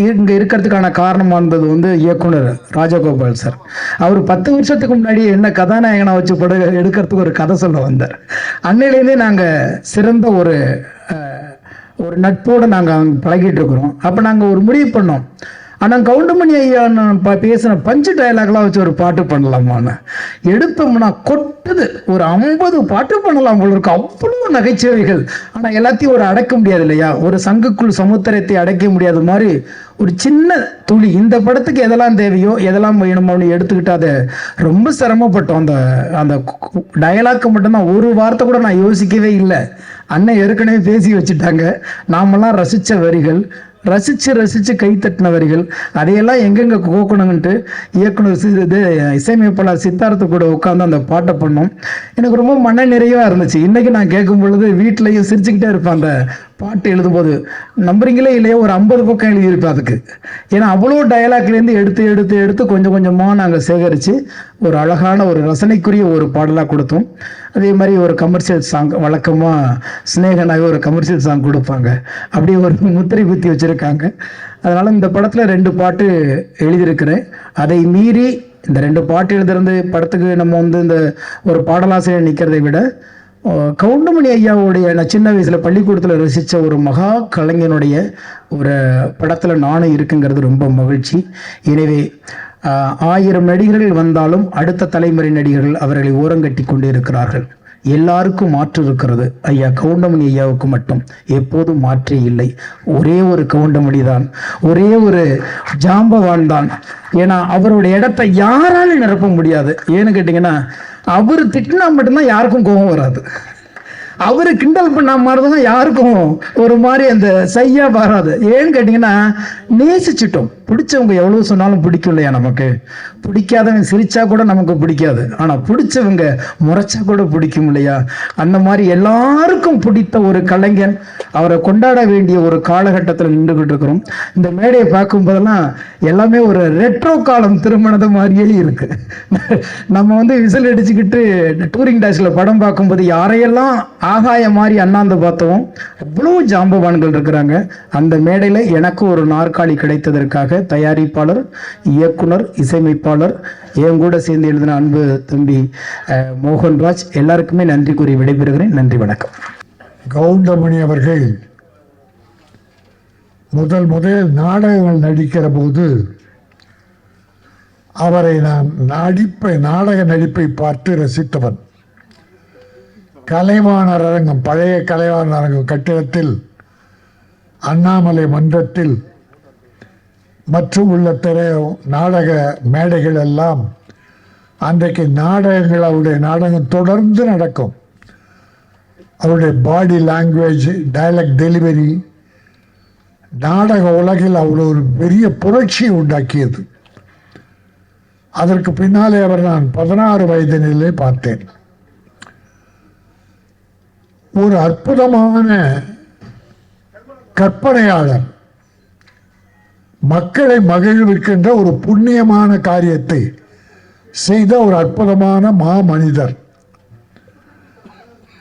இங்கே இருக்கிறதுக்கான காரணமாக இருந்தது இயக்குனர் ராஜகோபால் சார். அவர் 10 வருஷத்துக்கு முன்னாடி என்ன கதாநாயகனாக வச்சு படம் எடுக்கிறதுக்கு ஒரு கதை சொல்ல வந்தார். அன்னையிலேருந்தே நாங்கள் சிறந்த ஒரு நட்போடு நாங்கள் பழகிட்டு இருக்கிறோம். அப்போ நாங்கள் ஒரு முடிவு பண்ணோம், ஆனால் கவுண்டமணி ஐயா பேசின பஞ்சு டயலாக்லாம் வச்சு ஒரு பாட்டு பண்ணலாமான்னு எடுத்தோம்னா கொட்டுது. ஒரு 50 பாட்டு பண்ணலாம் போல இருக்கு, அவ்வளோ நகைச்சுவைகள். ஆனால் எல்லாத்தையும் அடக்க முடியாது இல்லையா, ஒரு சங்குக்குள் சமுத்திரத்தை அடைக்க முடியாத மாதிரி ஒரு சின்ன துளி இந்த படத்துக்கு எதெல்லாம் தேவையோ எதெல்லாம் வேணுமோ அப்படின்னு எடுத்துக்கிட்டு அதை ரொம்ப சிரமப்பட்டோம். அந்த டயலாக்கு மட்டும்தான் ஒரு வார்த்தை கூட நான் யோசிக்கவே இல்லை. அண்ணன் ஏற்கனவே பேசி வச்சுட்டாங்க. நாமெல்லாம் ரசித்த வரிகள், ரசித்து கைத்தட்டின வரிகள், அதையெல்லாம் எங்கெங்கே கோக்கணுங்கன்ட்டு இயக்குனர் இசையமைப்பாளர் சித்தார்த்த கூட உட்காந்து அந்த பாட்டை பண்ணோம். எனக்கு ரொம்ப மன நிறைவாக இருந்துச்சு. இன்றைக்கி நான் கேட்கும் பொழுது வீட்டிலையும் சிரிச்சுக்கிட்டே இருப்பேன். அந்த பாட்டு எழுதும்போது நம்புறீங்களே இல்லையோ ஒரு 50 பக்கம் எழுதியிருப்பேன் அதுக்கு. ஏன்னா அவ்வளோ டயலாக்லேருந்து எடுத்து கொஞ்சம் கொஞ்சமாக நாங்கள் சேகரித்து ஒரு அழகான ஒரு ரசனைக்குரிய ஒரு பாடலாக கொடுத்தோம். அதே மாதிரி ஒரு கமர்ஷியல் சாங், வழக்கமாக ஸ்னேகனாக ஒரு கமர்ஷியல் சாங் கொடுப்பாங்க, அப்படியே ஒரு முத்திரை குத்தி வச்சுருக்காங்க. அதனால் இந்த படத்தில் 2 பாட்டு எழுதியிருக்கிறேன். அதை மீறி இந்த 2 பாட்டு எழுதுறது படத்துக்கு நம்ம இந்த ஒரு பாடலாசிரியர் நிற்கிறதை விட கவுண்டமணி ஐயாவுடைய நான் சின்ன வயசில் பள்ளிக்கூடத்தில் ரசித்த ஒரு மகா கலைஞனுடைய ஒரு படத்தில் நானும் இருக்குங்கிறது ரொம்ப மகிழ்ச்சி. எனவே 1000 நடிகர்கள் வந்தாலும் அடுத்த தலைமுறை நடிகர்கள் அவர்களை ஓரங்கட்டி கொண்டு இருக்கிறார்கள். எல்லாருக்கும் மாற்று இருக்கிறது. ஐயா கவுண்டமணி ஐயாவுக்கு மட்டும் எப்போதும் மாற்றே இல்லை. ஒரே ஒரு கவுண்டமணி தான், ஒரே ஒரு ஜாம்பவான் தான். ஏன்னா அவருடைய இடத்தை யாராலும் நிரப்ப முடியாது. ஏன்னு கேட்டிங்கன்னா அவர் திட்டினா மட்டும்தான் யாருக்கும் கோபம் வராது. அவரு கிண்டல் பண்ண மாதிரிதான் யாருக்கும் ஒரு மாதிரி அந்த சையா வராது. ஏன்னு கேட்டிங்கன்னா நேசிச்சிட்டோம். பிடிச்சவங்க எவ்வளவு சொன்னாலும் பிடிக்கும் இல்லையா நமக்கு. பிடிக்காதவங்க சிரிச்சா கூட நமக்கு பிடிக்காது, ஆனால் பிடிச்சவங்க முறைச்சா கூட பிடிக்கும் இல்லையா. அந்த மாதிரி எல்லாருக்கும் பிடித்த ஒரு கலைஞன், அவரை கொண்டாட வேண்டிய ஒரு காலகட்டத்தில் நின்றுகிட்டு இருக்கிறோம். இந்த மேடையை பார்க்கும் போதெல்லாம் எல்லாமே ஒரு ரெட்ரோ காலம் திருமணது மாதிரியே இருக்கு. நம்ம விசில் அடிச்சுக்கிட்டு டூரிங் டாஸ்ல படம் பார்க்கும்போது யாரையெல்லாம் ஆகாய மாதிரி அண்ணாந்து பார்த்தோம், அவ்வளோ ஜாம்பவான்கள் இருக்கிறாங்க. அந்த மேடையில் எனக்கு ஒரு நாற்காலி கிடைத்ததற்காக தயாரிப்பாளர், இயக்குனர், இசையமைப்பாளர், என் கூட சேர்ந்து எழுதின அன்பு தம்பி மோகன்ராஜ் எல்லாருக்குமே நன்றி கூறி விடைபெறுகிறேன். நன்றி, வணக்கம். கவுண்டமணி அவர்கள் முதல் நாடகங்கள் நடிக்கிற போது அவரை நான் நாடக நடிப்பை பார்த்து ரசித்தவன். கலைவாணர் அரங்கம், பழைய கலைவாணர் அரங்கம் கட்டிடத்தில், அண்ணாமலை மன்றத்தில் மற்றும் உள்ள நாடக மேடைகள் எல்லாம் அன்றைக்கு நாடகங்கள், அவருடைய நாடகம் தொடர்ந்து நடக்கும். அவருடைய பாடி லாங்குவேஜ், டயலாக் டெலிவரி நாடக உலகில் அவ்வளோ ஒரு பெரிய புரட்சியை உண்டாக்கியது. அதற்கு பின்னாலே அவர் நான் 16 வயதினிலே பார்த்தேன். ஒரு அற்புதமான கற்பனையாளர், மக்களை மகிழ்விக்கின்ற ஒரு புண்ணியமான காரியத்தை செய்த ஒரு அற்புதமான மாமனிதர்.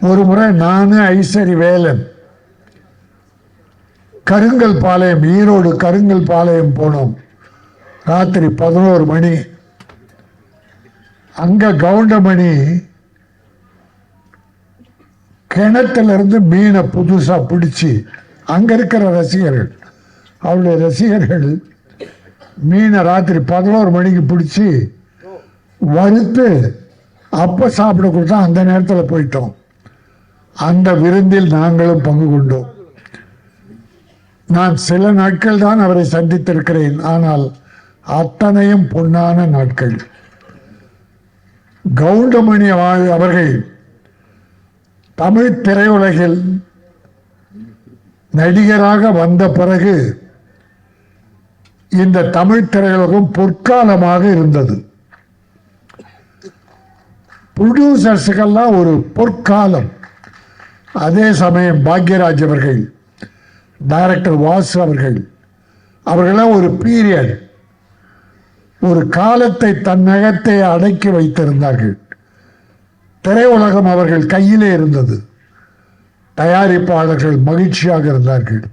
ஒரு முறை நானு ஐசரி வேலன் கருங்கல் பாளையம், ஈரோடு கருங்கல் பாளையம் போனோம். ராத்திரி 11 மணி. அங்க கவுண்டமணி கிணத்திலிருந்து மீனை புதுசா பிடிச்சி, அங்க இருக்கிற ரசிகர்கள், அவருடைய ரசிகர்கள் மீனை ராத்திரி 11 மணிக்கு பிடிச்சி வறுத்து அப்ப சாப்பிட கொடுத்தா அந்த நேரத்தில் போயிட்டோம். அந்த விருந்தில் நாங்களும் பங்கு கொண்டோம். நான் சில நாட்கள் தான் அவரை சந்தித்திருக்கிறேன், ஆனால் அத்தனையும் பொன்னான நாட்கள். கவுண்டமணி அவர்கள் தமிழ் திரையுலகில் நடிகராக வந்த பிறகு இந்த தமிழ் திரையுலகம் பொற்காலமாக இருந்தது. ப்ரொடியூசர்ஸுக்கெல்லாம் ஒரு பொற்காலம். அதே சமயம் பாக்யராஜ் அவர்கள், டைரக்டர் வாசு அவர்களாம் ஒரு பீரியட், ஒரு காலத்தை தன்னகத்தை அடக்கி வைத்திருந்தார்கள். திரையுலகம் அவர்கள் கையிலே இருந்தது. தயாரிப்பாளர்கள் மகிழ்ச்சியாக இருந்தார்கள்.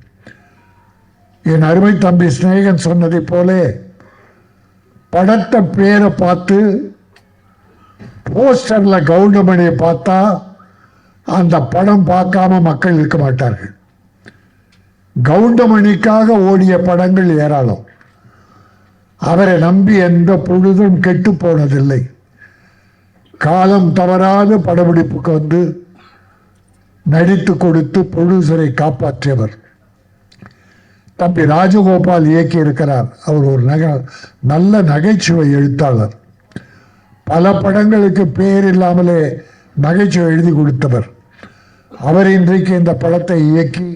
என் அருமை தம்பி ஸ்நேகன் சொன்னதை போலே படத்தை பேரை பார்த்து போஸ்டர்ல கவுண்டமணியை பார்த்தா அந்த படம் பார்க்காம மக்கள் இருக்க மாட்டார்கள். கவுண்டமணிக்காக ஓடிய படங்கள் ஏராளம். அவரை நம்பி எந்த பொழுதும் கெட்டு போனதில்லை. காலம் தவறாத படப்பிடிப்புக்கு வந்து நடித்து கொடுத்து ப்ரொடியூசரை காப்பாற்றியவர். தம்பி ராஜகோபால் இயக்கி இருக்கிறார். அவர் ஒரு நல்ல நகைச்சுவை எழுத்தாளர். பல படங்களுக்கு பேர் இல்லாமலே நகைச்சுவை எழுதி கொடுத்தவர். அவர் இன்றைக்கு இந்த படத்தை இயக்கி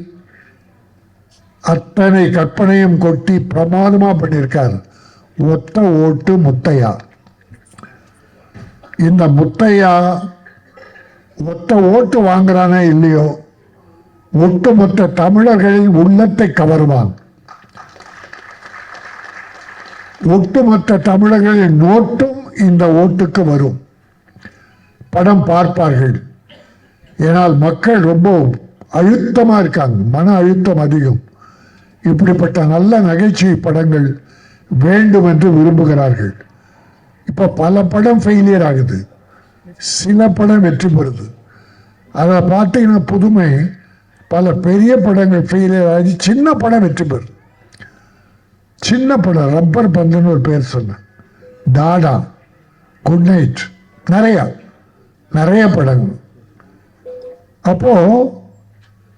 அத்தனை கற்பனையும் கொட்டி பிரமாதமா பண்ணியிருக்கார். ஒத்த ஓட்டு முத்தையா. இந்த முத்தையா ஒத்த ஓட்டு வாங்குறானே இல்லையோ, ஒட்டுமொத்த தமிழர்களின் உள்ளத்தை கவருவான். ஒட்டுமொத்த தமிழர்களின் நோட்டும் இந்த ஓட்டுக்கு வரும். படம் பார்ப்பார்கள். ஏனால் மக்கள் ரொம்ப அழுத்தமா இருக்காங்க, மன அழுத்தம் அதிகம். இப்படிப்பட்ட நல்ல நகைச்சுவை படங்கள் வேண்டும் என்று விரும்புகிறார்கள். இப்ப பல படம் ஃபெயிலியர் ஆகுது, சில படம் வெற்றி பெறுது. அதை பார்த்தீங்கன்னா புதுமை, பல பெரிய படங்கள் ஃபெயிலியர் ஆகி சின்ன படம் வெற்றி பெறுது. சின்ன படம் ரப்பர் பந்துன்னு ஒரு பேர் சொன்னேன், டாடா, குட் நைட், நிறைய படங்கள். அப்போ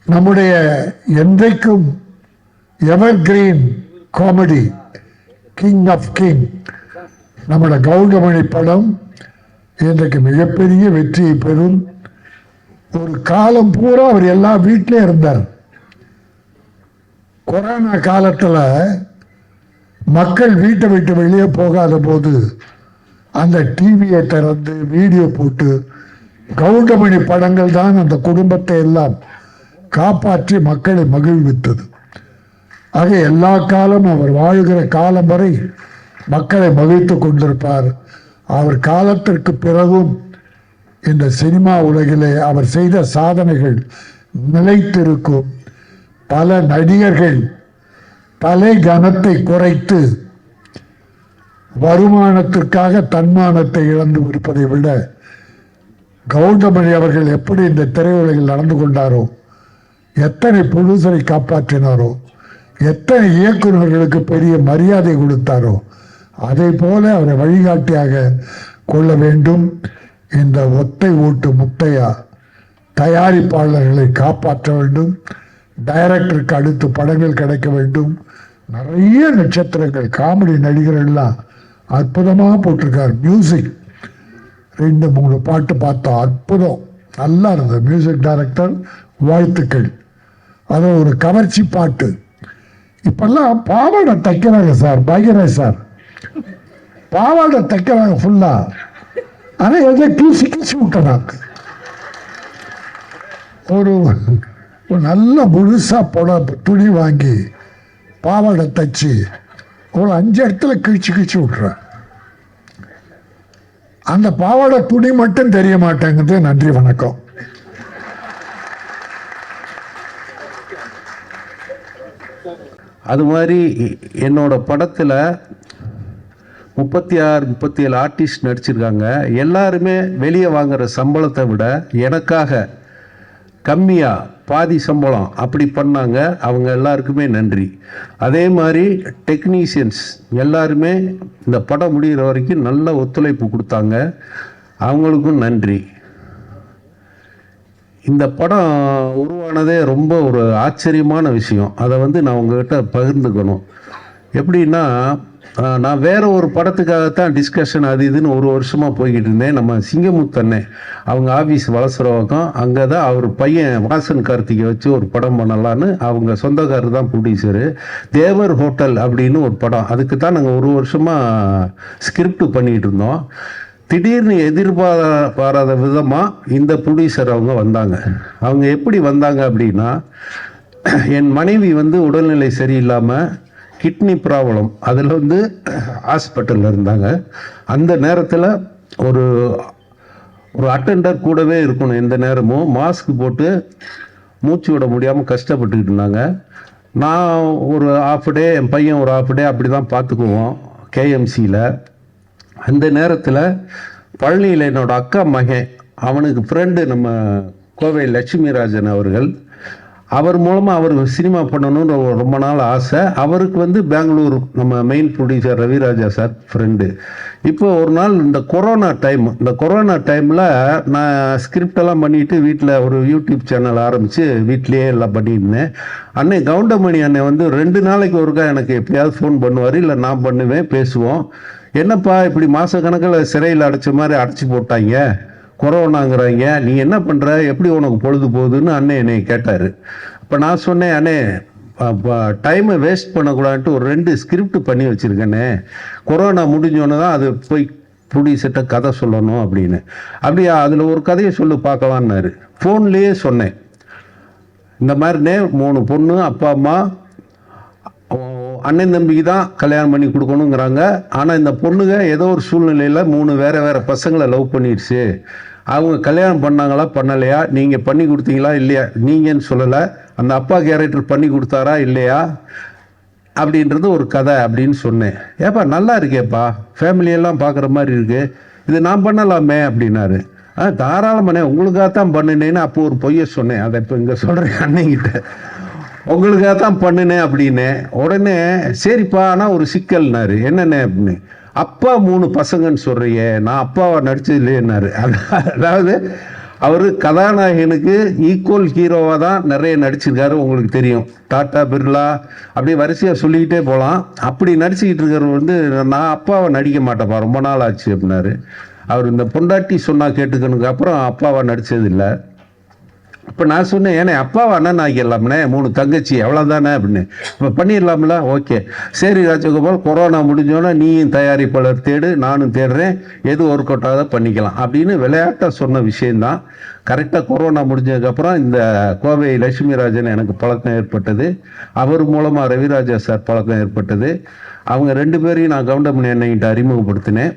நம்முடைய என்றைக்கும் evergreen comedy king of king நம்முடைய கவுண்டமணி படம் இன்றைக்கு மிகப்பெரிய வெற்றியை பெறும். ஒரு காலம் பூரா அவர் எல்லா வீட்டிலே இருந்தார். கொரோனா காலத்தில் மக்கள் வீட்டை விட்டு வெளியே போகாத போது அந்த டிவியை திறந்து வீடியோ போட்டு கவுண்டமணி படங்கள் தான் அந்த குடும்பத்தை எல்லாம் காப்பாற்றி மக்களை மகிழ்வித்தது. ஆக எல்லா காலமும் அவர் வாழ்கிற காலம் வரை மக்களை மகிழ்த்து கொண்டிருப்பார். அவர் காலத்திற்கு பிறகும் இந்த சினிமா உலகிலே அவர் செய்த சாதனைகள் நிலைத்திருக்கும். பல நடிகர்கள் தலை கனத்தை குறைத்து வருமானத்திற்காக தன்மானத்தை இழந்து இருப்பதை விட கவுண்டமணி அவர்கள் எப்படி இந்த திரையுலகில் நடந்து கொண்டாரோ, எத்தனை ப்ரொடியூசரை காப்பாற்றினாரோ, எத்தனை இயக்குநர்களுக்கு பெரிய மரியாதை கொடுத்தாரோ, அதை போல அவரை வழிகாட்டியாக கொள்ள வேண்டும். இந்த ஒத்தை ஓட்டு முத்தையா தயாரிப்பாளர்களை காப்பாற்ற வேண்டும். டைரக்டருக்கு அடுத்து படங்கள் கிடைக்க வேண்டும். நிறைய நட்சத்திரங்கள் காமெடி நடிகர்கள்லாம் அற்புதமாக போட்டிருக்கார். மியூசிக் 2-3 பாட்டு பார்த்தோம், அற்புதம், நல்லா இருந்தது. மியூசிக் டைரக்டர் வாழ்த்துக்கள். அது ஒரு கவர்ச்சி பாட்டு. இப்பெல்லாம் பாவாடை தைக்கிறாங்க சார், பாக்யராஜ் சார் பாவாடை தைக்கிறாங்க ஃபுல்லா. ஆனால் எதை கிழிச்சு விட்டுறாங்க. ஒரு நல்ல முழுசா துணி வாங்கி பாவாடை தைச்சி ஒரு 5 இடத்துல கிழிச்சு விட்டுறேன். அந்த பாவாடை துணி மட்டும் தெரிய மாட்டேங்குது. நன்றி, வணக்கம். அது மாதிரி என்னோட படத்தில் 36-37 ஆர்டிஸ்ட் நடிச்சிருக்காங்க. எல்லாருமே வெளியே வாங்குற சம்பளத்தை விட எனக்காக கம்மியாக பாதி சம்பளம் அப்படி பண்ணாங்க. அவங்க எல்லாருக்குமே நன்றி. அதே மாதிரி டெக்னீஷியன்ஸ் எல்லாருமே இந்த படம் முடிகிற வரைக்கும் நல்ல ஒத்துழைப்பு கொடுத்தாங்க. அவங்களுக்கும் நன்றி. இந்த படம் உருவானதே ரொம்ப ஒரு ஆச்சரியமான விஷயம். அதை நான் உங்ககிட்ட பகிர்ந்துக்கணும். எப்படின்னா, நான் வேற ஒரு படத்துக்காகத்தான் டிஸ்கஷன் அது இதுன்னு ஒரு வருஷமாக போய்கிட்டு இருந்தேன். நம்ம சிங்கமுத்தண்ணே அவங்க ஆஃபீஸ் வளசுறவக்கம், அங்கே தான் அவர் பையன் வாசன் கார்த்திகை வச்சு ஒரு படம் பண்ணலான்னு அவங்க சொந்தக்காரர் தான் ப்ரொடியூசரு. தேவர் ஹோட்டல் அப்படின்னு ஒரு படம், அதுக்கு தான் நாங்கள் ஒரு வருஷமாக ஸ்கிரிப்ட் பண்ணிகிட்டு இருந்தோம். திடீர்னு எதிர்பாராத விதமாக இந்த ப்ரொடியூசர் அவங்க வந்தாங்க. அவங்க எப்படி வந்தாங்க அப்படின்னா, என் மனைவி உடல்நிலை சரியில்லாமல் கிட்னி ப்ராப்ளம், அதில் ஹாஸ்பிட்டலில் இருந்தாங்க. அந்த நேரத்தில் ஒரு அட்டெண்டர் கூடவே இருக்கணும். எந்த நேரமும் மாஸ்க் போட்டு மூச்சு விட முடியாமல் கஷ்டப்பட்டுக்கிட்டு இருந்தாங்க. நான் ஒரு ஹாஃப் டே, என் பையன் ஒரு ஹாஃப் டே அப்படி தான் பார்த்துக்குவோம் கேஎம்சியில். அந்த நேரத்தில் பழனியில் என்னோட அக்கா மகன், அவனுக்கு ஃப்ரெண்டு நம்ம கோவை லட்சுமிராஜன் அவர்கள், அவர் மூலமாக அவர் சினிமா பண்ணணும்னு ரொம்ப நாள் ஆசை. அவருக்கு பெங்களூர் நம்ம main producer Raviraja sir friend. இப்போ ஒரு நாள் இந்த கொரோனா டைமில் நான் ஸ்கிரிப்டெல்லாம் பண்ணிவிட்டு வீட்டில் ஒரு யூடியூப் சேனல் ஆரம்பித்து வீட்லேயே எல்லாம் பண்ணியிருந்தேன். அன்னை கவுண்டமணி அன்னை 2 நாளைக்கு ஒருக்கா எனக்கு எப்பயாவது ஃபோன் பண்ணுவார், இல்லை நான் பண்ணுவேன், பேசுவோம். என்னப்பா இப்படி மாதக்கணக்கில் சிறையில் அடைச்ச மாதிரி அடைச்சி போட்டாங்க, கொரோனாங்கிறாங்க, நீ என்ன பண்ணுற, எப்படி உனக்கு பொழுது போகுதுன்னு அண்ணே என்னை கேட்டார். அப்போ நான் சொன்னேன், அண்ணே டைமை வேஸ்ட் பண்ணக்கூடாதுன்ட்டு ஒரு 2 ஸ்கிரிப்ட் பண்ணி வச்சுருக்கேண்ணே, கொரோனா முடிஞ்சோன்னு தான் அது போய் ப்ரொடியூசர்கிட்ட கதை சொல்லணும் அப்படின்னு. அப்படியா, அதில் ஒரு கதையை சொல்லி பார்க்கலான்னாரு. ஃபோன்லேயே சொன்னேன், இந்த மாதிரினே 3 பொண்ணு, அப்பா அம்மா, அண்ணன் தம்பிக்கு தான் கல்யாணம் பண்ணி கொடுக்கணுங்கிறாங்க. ஆனால் இந்த பொண்ணுங்க ஏதோ ஒரு சூழ்நிலையில் 3 வேறு பசங்களை லவ் பண்ணிடுச்சு. அவங்க கல்யாணம் பண்ணாங்களா பண்ணலையா, நீங்கள் பண்ணி கொடுத்தீங்களா இல்லையா, நீங்கன்னு சொல்லலை, அந்த அப்பா கேரக்டர் பண்ணி கொடுத்தாரா இல்லையா அப்படின்றது ஒரு கதை அப்படின்னு சொன்னேன். ஏப்பா நல்லா இருக்கேப்பா, ஃபேமிலியெல்லாம் பார்க்குற மாதிரி இருக்கு, இது நான் பண்ணலாமே அப்படின்னாரு. தாராளமானே, உங்களுக்காக தான் பண்ணினேன்னு அப்போ ஒரு பொய்யை சொன்னேன். அதை இப்போ இங்கே சொல்கிறேன் அன்னைங்கிட்ட, உங்களுக்காக தான் பண்ணினேன் அப்படின்னு. உடனே சரிப்பா, ஆனால் ஒரு சிக்கல்னாரு. என்னென்ன அப்படின்னு, அப்பா 3 பசங்கன்னு சொல்றியே, நான் அப்பாவை நடிச்சது இல்லையேன்னாரு. அதாவது அவர் கதாநாயகனுக்கு ஈக்குவல் ஹீரோவாக தான் நிறைய நடிச்சிருக்காரு. உங்களுக்கு தெரியும், டாட்டா, பிர்லா, அப்படியே வரிசையாக சொல்லிக்கிட்டே போகலாம். அப்படி நடிச்சுக்கிட்டு இருக்கிறவர் வந்து நான் அப்பாவை நடிக்க மாட்டேப்பா, ரொம்ப நாள் ஆச்சு அப்படின்னாரு. அவர் இந்த பொண்டாட்டி சொன்னால் கேட்டுக்கணுக்கு அப்புறம் அப்பாவை நடித்ததில்லை. இப்போ நான் சொன்னேன், ஏன்னா அப்பாவை அண்ணன் ஆக்கிடலாம்னே, 3 தங்கச்சி அவ்வளோதானே அப்படின்னு. இப்போ பண்ணிடலாம்ல, ஓகே சரி ராஜகோபால், கொரோனா முடிஞ்சோன்னா நீயும் தயாரிப்பாளர் தேடு, நானும் தேடுறேன், எது ஒர்க் அவுட் ஆகாத பண்ணிக்கலாம் அப்படின்னு விளையாட்டாக சொன்ன விஷயந்தான். கரெக்டாக கொரோனா முடிஞ்சதுக்கப்புறம் இந்த கோவை லட்சுமிராஜன் எனக்கு பழக்கம் ஏற்பட்டது. அவர் மூலமாக ரவிராஜா சார் பழக்கம் ஏற்பட்டது. அவங்க 2 பேரையும் நான் கவுண்டமணி அண்ணன்கிட்ட அறிமுகப்படுத்தினேன்.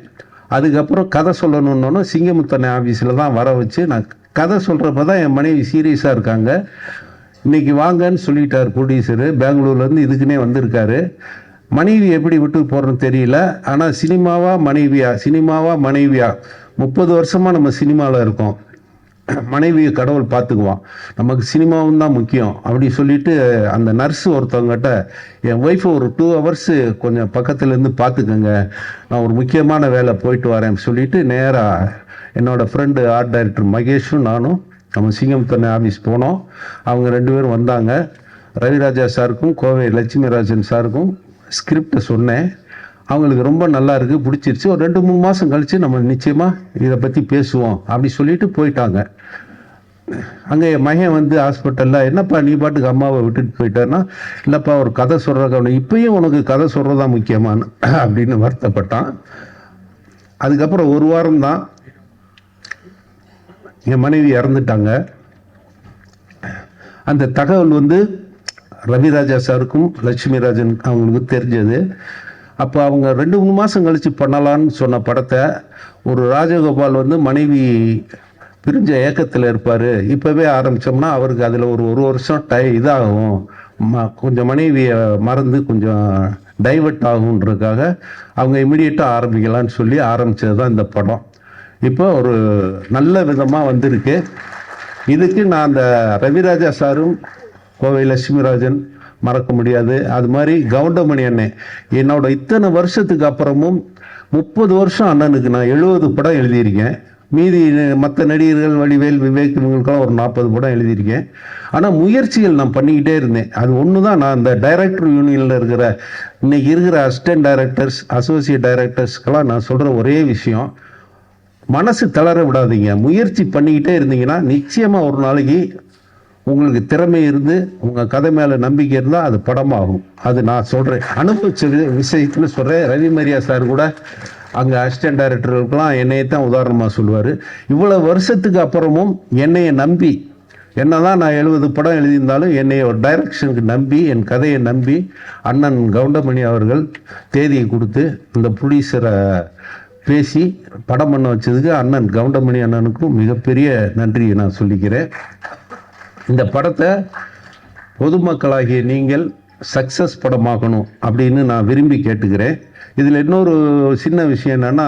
அதுக்கப்புறம் கதை சொல்லணுன்னொன்னு சிங்கமுத்தண்ணை ஆஃபீஸில் தான் வர வச்சு நான் கதை சொல்கிறப்ப தான் என் மனைவி சீரியஸாக இருக்காங்க. இன்றைக்கி வாங்கன்னு சொல்லிட்டார் ப்ரொடியூசரு, பெங்களூர்லேருந்து இதுக்குன்னே வந்திருக்காரு. மனைவி எப்படி விட்டு போகிறோன்னு தெரியல. ஆனால் சினிமாவா மனைவியா 30 வருஷமாக நம்ம சினிமாவில் இருக்கோம். மனைவியை கடவுள் பார்த்துக்குவான், நமக்கு சினிமாவும் தான் முக்கியம் அப்படி சொல்லிட்டு அந்த நர்ஸு ஒருத்தவங்ககிட்ட என் ஒய்ஃபை ஒரு 2 ஹவர்ஸு கொஞ்சம் பக்கத்துலேருந்து பார்த்துக்கோங்க, நான் ஒரு முக்கியமான வேலை போயிட்டு வரேன் சொல்லிட்டு நேராக என்னோடய ஃப்ரெண்டு ஆர்ட் டைரக்டர் மகேஷும் நானும் நம்ம சிங்கமுத்தண்ணை ஆஃபீஸ் போனோம். அவங்க 2 பேரும் வந்தாங்க. ரவிராஜா சாருக்கும் கோவை லட்சுமிராஜன் சாருக்கும் ஸ்கிரிப்டை சொன்னேன். அவங்களுக்கு ரொம்ப நல்லா இருக்குது, பிடிச்சிருச்சு. ஒரு 2-3 மாதம் கழித்து நம்ம நிச்சயமாக இதை பற்றி பேசுவோம் அப்படி சொல்லிட்டு போயிட்டாங்க. அங்கே என் மகன் வந்து ஹாஸ்பிட்டலில், என்னப்பா நீ பாட்டுக்கு அம்மாவை விட்டுட்டு போயிட்டேன்னா, இல்லைப்பா ஒரு கதை சொல்கிறத, இப்பயும் உனக்கு கதை சொல்கிறதா முக்கியமானு அப்படின்னு வருத்தப்பட்டான். அதுக்கப்புறம் 1 வாரம் தான் என் மனைவி இறந்துட்டாங்க. அந்த தகவல் வந்து ரவிராஜா சாருக்கும் லட்சுமிராஜன் அவங்களுக்கு தெரிஞ்சது. அப்போ அவங்க 2-3 மாதம் கழித்து பண்ணலான்னு சொன்ன படத்தை ஒரு ராஜகோபால் வந்து மனைவி பிரிஞ்ச ஏக்கத்தில் இருப்பார், இப்போவே ஆரம்பித்தோம்னா அவருக்கு அதில் ஒரு வருஷம் இதாகும், கொஞ்சம் மனைவியை மறந்து கொஞ்சம் டைவர்ட் ஆகுன்றதுக்காக அவங்க இமிடியேட்டாக ஆரம்பிக்கலான்னு சொல்லி ஆரம்பித்தது தான் இந்த படம். இப்போ ஒரு நல்ல விதமாக வந்திருக்கு. இதுக்கு நான் அந்த ரவிராஜா சாரும் கோவை லட்சுமிராஜன் மறக்க முடியாது. அது மாதிரி கவுண்டமணி அண்ணன், என்னோட இத்தனை வருஷத்துக்கு அப்புறமும் 30 வருஷம் அண்ணனுக்கு நான் 70 படம் எழுதியிருக்கேன். மீதி மற்ற நடிகர்கள் வடிவேல், விவேக் இவங்களுக்கெல்லாம் ஒரு 40 படம் எழுதியிருக்கேன். ஆனால் முயற்சிகள் நான் பண்ணிக்கிட்டே இருந்தேன். அது ஒன்று தான் நான் இந்த டைரக்டர் யூனியனில் இருக்கிற இன்னைக்கு இருக்கிற அசிஸ்டன்ட் டைரக்டர்ஸ், அசோசியேட் டைரக்டர்ஸ்க்கெல்லாம் நான் சொல்கிற ஒரே விஷயம், மனசு தளர விடாதீங்க. முயற்சி பண்ணிக்கிட்டே இருந்தீங்கன்னா நிச்சயமாக ஒரு நாளைக்கு உங்களுக்கு திறமை இருந்து உங்கள் கதை மேலே நம்பிக்கை இருந்தால் அது படமாகும். அது நான் சொல்கிறேன், அனுபவிச்ச விஷயத்தில் சொல்கிறேன். ரவி மரியா சார் கூட அங்கே அசிஸ்டன்ட் டைரக்டர்களுக்கெல்லாம் என்னையை தான் உதாரணமாக சொல்லுவார். இவ்வளோ வருஷத்துக்கு அப்புறமும் என்னையை நம்பி, என்னதான் நான் 70 படம் எழுதியிருந்தாலும் என்னைய ஒரு டைரக்ஷனுக்கு நம்பி, என் கதையை நம்பி அண்ணன் கவுண்டமணி அவர்கள் தேதியை கொடுத்து இந்த ப்ரொடியூசரை பேசி படம் பண்ண வச்சதுக்கு அண்ணன் கவுண்டமணி அண்ணனுக்கும் மிகப்பெரிய நன்றியை நான் சொல்லிக்கிறேன். இந்த படத்தை பொதுமக்களாகிய நீங்கள் சக்ஸஸ் படமாக்கணும் அப்படின்னு நான் விரும்பி கேட்டுக்கிறேன். இதில் இன்னொரு சின்ன விஷயம் என்னென்னா,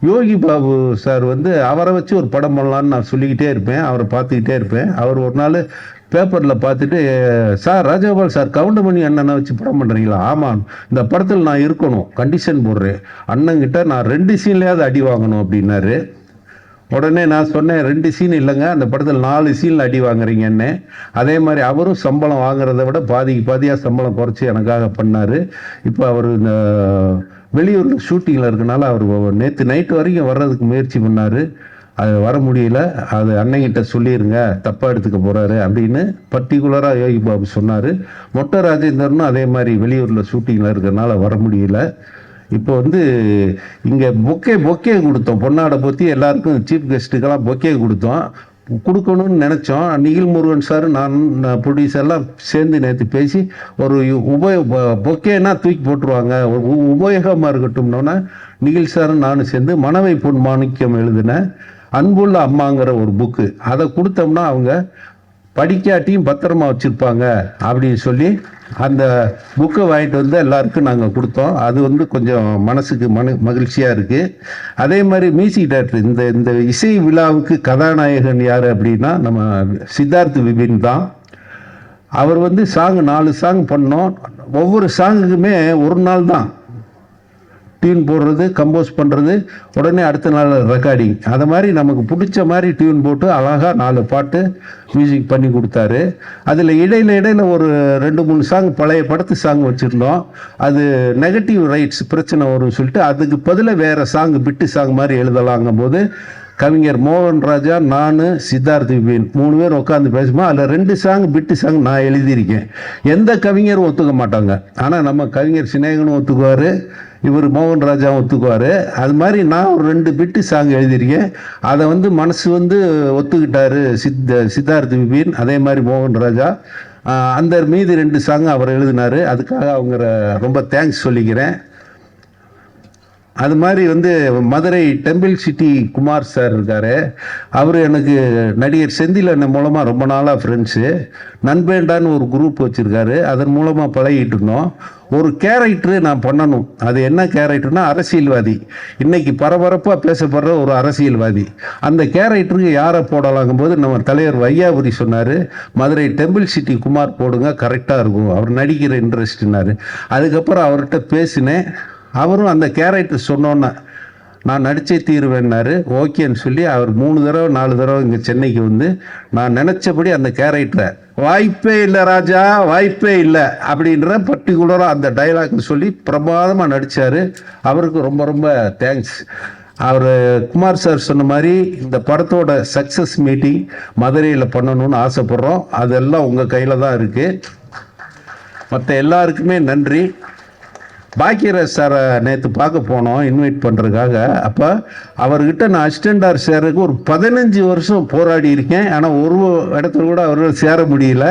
யோகி பாபு சார் வந்து அவரை வச்சு ஒரு படம் பண்ணலான்னு நான் சொல்லிக்கிட்டே இருப்பேன், அவரை பார்த்துக்கிட்டே இருப்பேன். அவர் ஒரு நாள் பேப்பரில் பார்த்துட்டு, சார் ராஜகோபால் சார் கவுண்டமணி அண்ணனை வச்சு படம் பண்ணுறீங்களா? ஆமாம், இந்த படத்தில் நான் இருக்கணும், கண்டிஷன் போடுறேன், அண்ணங்கிட்ட நான் 2 சீன்லையாவது அடி வாங்கணும் அப்படின்னாரு. உடனே நான் சொன்னேன், 2 சீன் இல்லைங்க, அந்த படத்தில் 4 சீனில் அடி வாங்குறீங்கன்னு. அதே மாதிரி அவரும் சம்பளம் வாங்குறத விட பாதியாக சம்பளம் குறைச்சி எனக்காக பண்ணார். இப்போ அவர் இந்த வெளியூரில் ஷூட்டிங்கில் இருக்கனால அவர் நேற்று நைட்டு வரைக்கும் வர்றதுக்கு முயற்சி பண்ணார். அது வர முடியல, அது அண்ணங்கிட்ட சொல்லிடுங்க, தப்பாக எடுத்துக்க போகிறாரு அப்படின்னு பர்டிகுலராக யோகி பாபு சொன்னார். மொட்டை ராஜேந்தர்னும் அதே மாதிரி வெளியூரில் ஷூட்டிங்கில் இருக்கிறனால வர முடியல. இப்போ வந்து இங்கே பொக்கே கொடுத்தோம், பொன்னாடை பற்றி எல்லாருக்கும் சீஃப் கெஸ்ட்டுக்கெல்லாம் பொக்கே கொடுக்கணும்னு நினச்சோம். நிகில் முருகன் சார், நான் ப்ரொடியூசர்லாம் சேர்ந்து நேற்று பேசி ஒரு பொக்கேனா தூக்கி போட்டுருவாங்க, உபயோகமாக இருக்கட்டும்னோன்னா நிகில் சாரும் நானும் சேர்ந்து மனவை பொன் மாணிக்கம் எழுதின அன்புள்ள அம்மாங்கிற ஒரு புக்கு, அதை கொடுத்தோம்னா அவங்க படிக்காட்டியும் பத்திரமா வச்சுருப்பாங்க அப்படின்னு சொல்லி அந்த புக்கை வாங்கிட்டு வந்து எல்லாருக்கும் நாங்கள் கொடுத்தோம். அது வந்து கொஞ்சம் மனசுக்கு மகிழ்ச்சியாக இருக்குது. அதே மாதிரி மியூசிக் டைரக்டர், இந்த இசை விழாவுக்கு கதாநாயகன் யார் அப்படின்னா நம்ம சித்தார்த் விபின் தான். அவர் வந்து 4 சாங் பண்ணோம். ஒவ்வொரு சாங்குக்குமே ஒரு நாள் தான் டியூன் போடுறது, கம்போஸ் பண்ணுறது, உடனே அடுத்த நாள் ரெக்கார்டிங். அதை மாதிரி நமக்கு பிடிச்ச மாதிரி டியூன் போட்டு அழகாக 4 பாட்டு மியூசிக் பண்ணி கொடுத்தாரு. அதில் இடையில ஒரு 2-3 சாங் பழைய படத்து சாங் வச்சுருந்தோம். அது நெகட்டிவ் ரைட்ஸ் பிரச்சனை வரும்னு சொல்லிட்டு அதுக்கு பதிலாக வேறு சாங் பிட்டு சாங் மாதிரி எழுதலாங்கும் போது கவிஞர் மோகன் ராஜா, நான், சித்தார்த் விபின் 3 பேர் உட்காந்து பேசுவோம். அதில் 2 சாங் பிட்டு சாங் நான் எழுதியிருக்கேன். எந்த கவிஞரும் ஒத்துக்க மாட்டாங்க. ஆனால் நம்ம கவிஞர் சிநேகனும் ஒத்துக்குவார், இவர் மோகன் ராஜாவும் ஒத்துக்குவார். அது மாதிரி நான் ஒரு 2 பிட்டு சாங் எழுதியிருக்கேன். அதை மனசு ஒத்துக்கிட்டாரு சித்தார்த் விபின், அதே மாதிரி மோகன் ராஜா. அந்த மீது 2 சாங் அவர் எழுதினார். அதுக்காக அவங்க ரொம்ப தேங்க்ஸ் சொல்லிக்கிறேன். அது மாதிரி Madurai temple city Kumar sir இருக்கார். அவர் எனக்கு நடிகர் செந்தில் அண்ணன் மூலமாக ரொம்ப நாளாக ஃப்ரெண்ட்ஸு. நண்பேண்டான்னு ஒரு குரூப் வச்சுருக்காரு. அதன் மூலமாக பழகிட்டு இருந்தோம். ஒரு கேரக்டரு நான் பண்ணணும். அது என்ன கேரக்டர்னா அரசியல்வாதி. இன்றைக்கி பரபரப்பாக பேசப்படுற ஒரு அரசியல்வாதி. அந்த கேரக்டருக்கு யாரை போடலாங்கும் போது நம்ம தலைவர் வையாபுரி சொன்னார், மதுரை டெம்பிள் சிட்டி குமார் போடுங்க, கரெக்டாக இருக்கும், அவர் நடிக்கிற இன்ட்ரெஸ்ட்னாரு. அதுக்கப்புறம் அவர்கிட்ட பேசினேன். அவரும் அந்த கேரக்டர் சொன்னோன்னே நான் நடிச்சே தீருவேன்னாரு. ஓகேன்னு சொல்லி அவர் 3 தடவை 4 தடவை இங்கே சென்னைக்கு நான் நினச்சபடி அந்த கேரக்டரை வாய்ப்பே இல்லை ராஜா, வாய்ப்பே இல்லை அப்படின்ற பர்டிகுலராக அந்த டைலாக் சொல்லி பிரமாதமாக நடித்தார். அவருக்கு ரொம்ப ரொம்ப தேங்க்ஸ். அவர் குமார் சார் சொன்ன மாதிரி இந்த படத்தோட சக்ஸஸ் மீட்டிங் மதுரையில் பண்ணணும்னு ஆசைப்பட்றோம். அதெல்லாம் உங்கள் கையில் தான் இருக்குது. மற்ற எல்லாருக்குமே நன்றி. பாக்கியராஜ் சாரை நேற்று பார்க்க போனோம் இன்வைட் பண்ணுறதுக்காக. அப்போ அவர்கிட்ட நான் அசிஸ்டண்டார் சேர்றதுக்கு ஒரு 15 வருஷம் போராடி இருக்கேன். ஆனால் ஒரு இடத்துல கூட அவர்கள் சேர முடியல.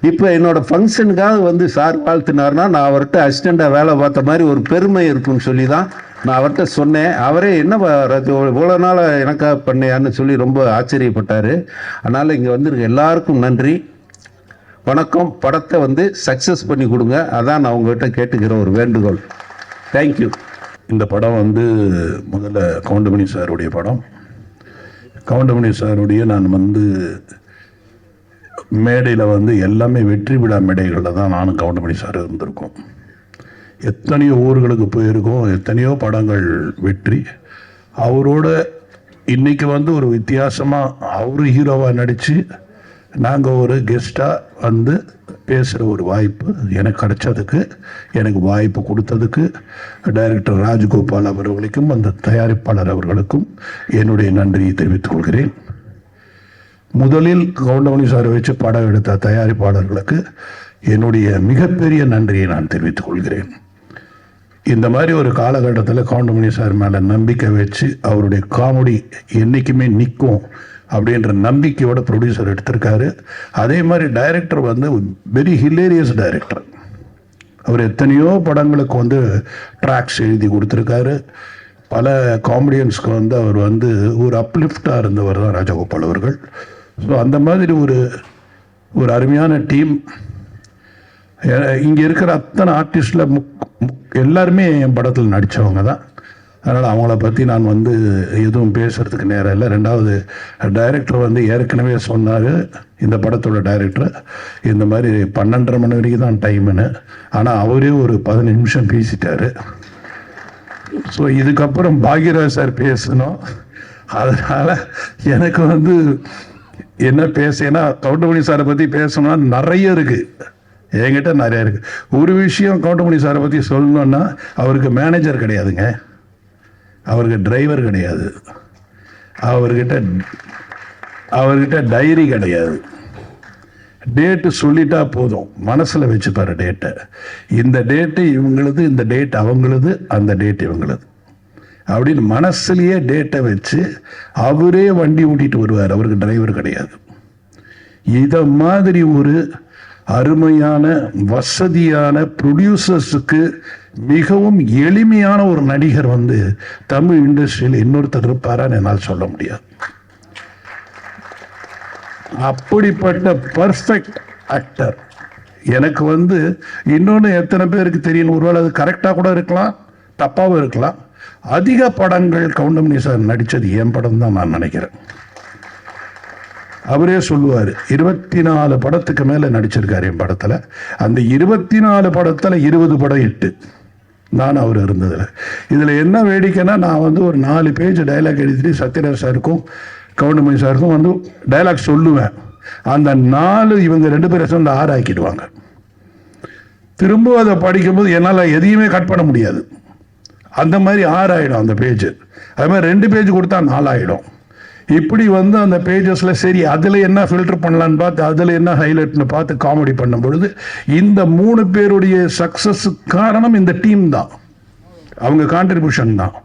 இப்போ என்னோடய ஃபங்க்ஷனுக்காக சார் வாழ்த்தினார்னா நான் அவர்கிட்ட அசிஸ்டண்டாக வேலை பார்த்த மாதிரி ஒரு பெருமை இருக்குன்னு சொல்லி தான் நான் அவர்கிட்ட சொன்னேன். அவரே என்ன இவ்வளோ நாள் எனக்காக பண்ணேன்னு சொல்லி ரொம்ப ஆச்சரியப்பட்டார். அதனால் இங்கே வந்திருக்க எல்லாருக்கும் நன்றி, வணக்கம். படத்தை சக்ஸஸ் பண்ணி கொடுங்க, அதான் நான் உங்கள்கிட்ட கேட்டுக்கிற ஒரு வேண்டுகோள். தேங்க்யூ. இந்த படம் முதல்ல கவுண்டமணி சாருடைய படம். கவுண்டமணி சாருடைய நான் மேடையில் எல்லாமே வெற்றி விழா மேடைகளில் தான் நானும் கவுண்டமணி சார் இருந்திருக்கோம். எத்தனையோ ஊர்களுக்கு போயிருக்கோம், எத்தனையோ படங்கள் வெற்றி. அவரோட இன்னைக்கு ஒரு வித்தியாசமாக அவர் ஹீரோவாக நடித்து நாங்கள் ஒரு கெஸ்ட்டாக பேசுகிற ஒரு வாய்ப்பு எனக்கு கிடைச்சதுக்கு, எனக்கு வாய்ப்பு கொடுத்ததுக்கு டைரக்டர் ராஜகோபால் அவர்களுக்கும் அந்த தயாரிப்பாளர் அவர்களுக்கும் என்னுடைய நன்றியை தெரிவித்துக் கொள்கிறேன். முதலில் கவுண்டமணி சாரை வச்சு படம் எடுத்த தயாரிப்பாளர்களுக்கு என்னுடைய மிகப்பெரிய நன்றியை நான் தெரிவித்துக் கொள்கிறேன். இந்த மாதிரி ஒரு காலகட்டத்தில் கவுண்டமணி சார் மேலே நம்பிக்கை வச்சு அவருடைய காமெடி என்றைக்குமே நிற்கும் அப்படின்ற நம்பிக்கையோட ப்ரொடியூசர் எடுத்திருக்காரு. அதே மாதிரி டைரக்டர் வெரி ஹிலேரியஸ் டைரக்டர். அவர் எத்தனையோ படங்களுக்கு ட்ராக்ஸ் எழுதி கொடுத்துருக்காரு. பல காமெடியன்ஸ்க்கு அவர் ஒரு அப்லிஃப்டாக இருந்தவர் தான் ராஜகோபால் அவர்கள். ஸோ அந்த மாதிரி ஒரு அருமையான டீம். இங்கே இருக்கிற அத்தனை ஆர்டிஸ்டில் எல்லாருமே என் படத்தில் நடித்தவங்க தான். அதனால் அவங்கள பற்றி நான் எதுவும் பேசுகிறதுக்கு நேரம் இல்லை. ரெண்டாவது டைரக்டர் ஏற்கனவே சொன்னார், இந்த படத்தோட டைரக்டர் இந்த மாதிரி 12:30 மணி வரைக்கும் தான் டைமுன்னு. ஆனால் அவரே ஒரு 15 நிமிஷம் பேசிட்டார். ஸோ இதுக்கப்புறம் பாக்யராஜ் சார் பேசணும். அதனால் எனக்கு என்ன ஏன்னா கவுண்டமணி சாரை பற்றி பேசணும்னா நிறைய இருக்குது, என்கிட்ட நிறையா இருக்குது. ஒரு விஷயம் கவுண்டமணி சாரை பற்றி சொல்லணுன்னா அவருக்கு மேனேஜர் கிடையாதுங்க, அவருக்கு டிரைவர் கிடையாது, அவர்கிட்ட டைரி கிடையாது. டேட்டு சொல்லிட்டா போதும், மனசில் வச்சுப்பாரு டேட்டை. இந்த டேட்டு இவங்களது, இந்த டேட் அவங்களது, அந்த டேட் இவங்களது அப்படின்னு மனசுலேயே டேட்டை வச்சு அவரே வண்டி ஓட்டிட்டு வருவார். அவருக்கு டிரைவர் கிடையாது. இதை மாதிரி ஒரு அருமையான வசதியான ப்ரொடியூசர்ஸுக்கு மிகவும் எளிமையான ஒரு நடிகர் தமிழ் இண்டஸ்ட்ரியில் இன்னொருத்தர் இருப்பாரான்னு என்னால் சொல்ல முடியாது. அப்படிப்பட்ட பர்ஃபெக்ட் ஆக்டர் எனக்கு இன்னொன்று எத்தனை பேருக்கு தெரியும், ஒருவேளை அது கரெக்டாக கூட இருக்கலாம், தப்பாகவும் இருக்கலாம். அதிக படங்கள் கவுண்டமணி சார் நடித்தது என் படம் தான் நான் நினைக்கிறேன். அவரே சொல்லுவார், 24 படத்துக்கு மேலே நடிச்சிருக்காரு என் படத்தில். அந்த 24 படத்தில் 20 படம் ஹிட்டு. நான் அவர் இருந்ததில். இதில் என்ன வேடிக்கைன்னா, நான் வந்து ஒரு 4 பேஜ் டைலாக் எழுதிட்டு சத்யராஜ் சாருக்கும் கவுண்டமணி சாருக்கும் வந்து டைலாக் சொல்லுவேன். அந்த 4 இவங்க 2 பேரும் சேர்ந்து 6 ஆக்கிடுவாங்க. திரும்ப அதை படிக்கும்போது என்னால் எதையுமே கட் பண்ண முடியாது. அந்த மாதிரி 6 ஆகிடும் அந்த பேஜ். அது மாதிரி 2 பேஜ் கொடுத்தா 4 ஆகிடும். இப்படி வந்து அந்த பேஜஸில் சரி அதில் என்ன ஃபில்டர் பண்ணலான்னு பார்த்து அதில் என்ன ஹைலைட்னு பார்த்து காமெடி பண்ணும் பொழுது இந்த 3 பேருடைய சக்ஸஸுக்கு காரணம் இந்த டீம் தான், அவங்க கான்ட்ரிபியூஷன் தான்.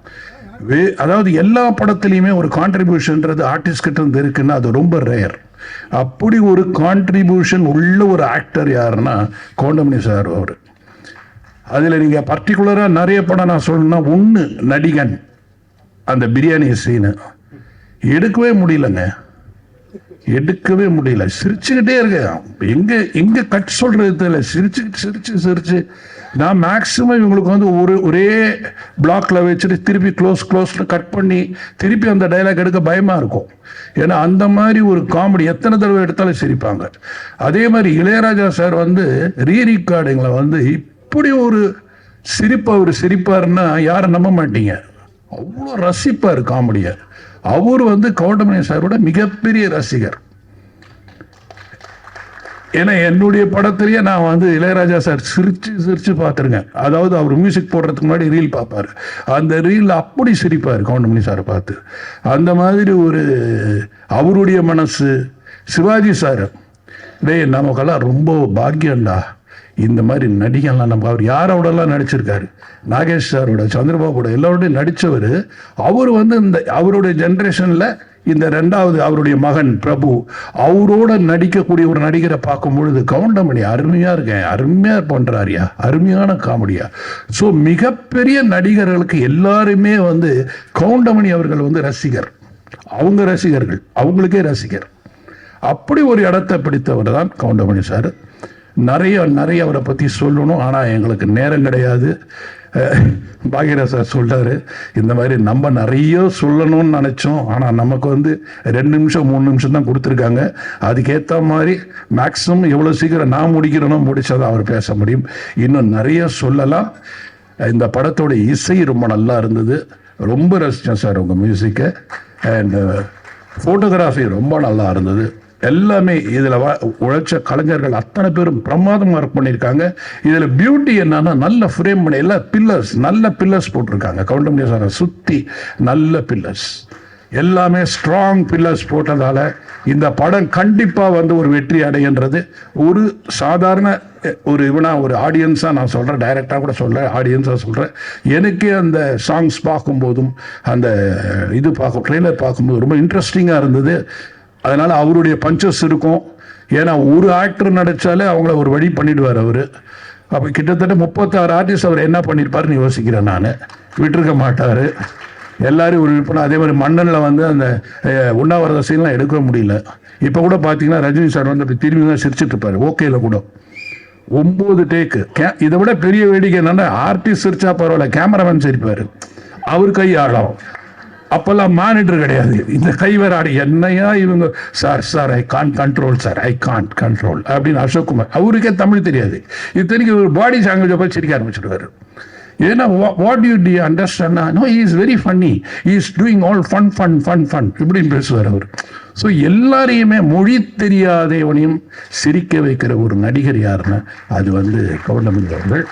அதாவது எல்லா படத்துலையுமே ஒரு கான்ட்ரிபியூஷன்றது ஆர்டிஸ்ட் கிட்ட இருந்து இருக்குன்னா அது ரொம்ப ரேர். அப்படி ஒரு கான்ட்ரிபியூஷன் உள்ள ஒரு ஆக்டர் யாருன்னா கவுண்டமணி சார். அவர் அதில் நீங்கள் பர்டிகுலராக நிறைய படம் நான் சொல்லணும்னா, ஒன்று நடிகன், அந்த பிரியாணி சீனு எடுக்கவே முடியலங்க, எடுக்கவே முடியல. சிரிச்சுக்கிட்டே இருக்கேன், எங்கே கட் சொல்கிறது தெரியல. சிரிச்சு நான் மேக்ஸிமம் இவங்களுக்கு வந்து ஒரே பிளாக்கில் வச்சுட்டு திருப்பி க்ளோஸ்னு கட் பண்ணி திருப்பி அந்த டைலாக் எடுக்க பயமாக இருக்கும். ஏன்னா அந்த மாதிரி ஒரு காமெடி எத்தனை தடவை எடுத்தாலும் சிரிப்பாங்க. அதே மாதிரி இளையராஜா சார் வந்து ரீரிகார்டிங்கில் வந்து இப்படி ஒரு அவர் சிரிப்பாருன்னா யாரும் நம்ப மாட்டீங்க, அவ்வளோ ரசிப்பார் காமெடியை. அவர் வந்து கவுண்டமணி சாரோட மிகப்பெரிய ரசிகர். ஏன்னா என்னுடைய படத்திலேயே நான் வந்து இளையராஜா சார் சிரிச்சு பார்த்துருக்கேன். அதாவது அவர் மியூசிக் போடுறதுக்கு முன்னாடி ரீல் பார்ப்பார், அந்த ரீலில் அப்படி சிரிப்பார் கவுண்டமணி சாரை பார்த்து. அந்த மாதிரி ஒரு அவருடைய மனசு. சிவாஜி சார், நமக்கெல்லாம் ரொம்ப பாக்கியம்டா, இந்த மாதிரி நடிகன்லாம் நம்ம அவர் யாரோடலாம் நடிச்சிருக்காரு, நாகேஷ் சாரோட, சந்திரபாபுட எல்லாரோடையும் நடித்தவர். அவர் வந்து இந்த அவருடைய ஜென்ரேஷனில் இந்த 2வது அவருடைய மகன் பிரபு அவரோட நடிக்கக்கூடிய ஒரு நடிகரை பார்க்கும் பொழுது கவுண்டமணி அருமையாக பண்ணுறாரியா, அருமையான காமெடியா. ஸோ மிகப்பெரிய நடிகர்களுக்கு எல்லாருமே வந்து கவுண்டமணி அவர்கள் வந்து ரசிகர், அவங்க ரசிகர்கள், அவங்களுக்கே ரசிகர். அப்படி ஒரு இடத்தை பிடித்தவர் தான் கவுண்டமணி சார். நிறைய அவரை பற்றி சொல்லணும், ஆனால் எங்களுக்கு நேரம் கிடையாது. பாக்யராஜ் சார் சொல்கிறாரு, இந்த மாதிரி நம்ம நிறைய சொல்லணும்னு நினச்சோம், ஆனால் நமக்கு வந்து 2 நிமிஷம் 3 நிமிஷம் தான் கொடுத்துருக்காங்க. அதுக்கேற்ற மாதிரி மேக்ஸிமம் எவ்வளோ சீக்கிரம் நான் முடிக்கிறேனோ முடிச்சாதான் அவர் பேச முடியும். இன்னும் நிறைய சொல்லலாம். இந்த படத்தோட இசை ரொம்ப நல்லா இருந்தது, ரொம்ப ரசித்தேன் சார் உங்கள் மியூசிக்கை. அண்ட் ஃபோட்டோகிராஃபி ரொம்ப நல்லா இருந்தது. எல்லாமே இதில் உழைச்ச கலைஞர்கள் அத்தனை பேரும் பிரமாதமாக ஒர்க் பண்ணியிருக்காங்க. இதில் பியூட்டி என்னன்னா, நல்ல ஃப்ரேம் பண்ணி எல்லா நல்ல பில்லர்ஸ் போட்டிருக்காங்க. கவுண்டமணி சாரை சுற்றி நல்ல பில்லர்ஸ், எல்லாமே ஸ்ட்ராங் பில்லர்ஸ் போட்டதால இந்த படம் கண்டிப்பாக வந்து ஒரு வெற்றி அடைகின்றது. ஒரு சாதாரண ஒரு ஆடியன்ஸாக நான் சொல்கிறேன், டைரக்டாக கூட சொல்கிறேன், ஆடியன்ஸாக சொல்கிறேன். எனக்கே அந்த சாங்ஸ் பார்க்கும்போதும் அந்த ட்ரெய்லர் பார்க்கும்போது ரொம்ப இன்ட்ரெஸ்டிங்காக இருந்தது. அதனால் அவருடைய பஞ்சஸ் இருக்கும். ஏன்னா ஒரு ஆக்டர் நடித்தாலே அவங்கள ஒரு வழி பண்ணிடுவார் அவர். அப்போ கிட்டத்தட்ட 36 ஆர்டிஸ்ட் அவர் என்ன பண்ணியிருப்பாருன்னு யோசிக்கிறேன் நான். விட்டுருக்க மாட்டார், எல்லாரையும் ஒரு விற்பனை. அதே மாதிரி மன்னனில் வந்து அந்த உண்ணாவிரத சீன்லாம் எடுக்க முடியல. இப்போ கூட பார்த்தீங்கன்னா ரஜினி சார் வந்து அப்படி திரும்பி தான் சிரிச்சுட்டு இருப்பார். ஓகேல கூட 9 டேக்கு. இதை விட பெரிய வேடிக்கை என்னன்னா, ஆர்டிஸ்ட் சிரிச்சா பரவாயில்ல, கேமராமேன் சிரிப்பார், அவர் கை ஆடும். அப்பெல்லாம் மானிட்டர் கிடையாது, இந்த கைவராடி என்னையா இவங்க சார் ஐ கான்ட் கண்ட்ரோல் அப்படின்னு அசோக்குமார், அவருக்கே தமிழ் தெரியாது. இது தெரிஞ்சு ஒரு பாடி லாங்குவேஜை போய் சிரிக்க ஆரம்பிச்சிருக்காரு. ஏன்னா what you'd understand, no he is very funny, he is doing all fun இப்படின்னு பேசுவார் அவர். ஸோ எல்லாரையுமே மொழி தெரியாதவனையும் சிரிக்க வைக்கிற ஒரு நடிகர் யாருன்னா அது வந்து கவுண்டமணி அவர்கள்.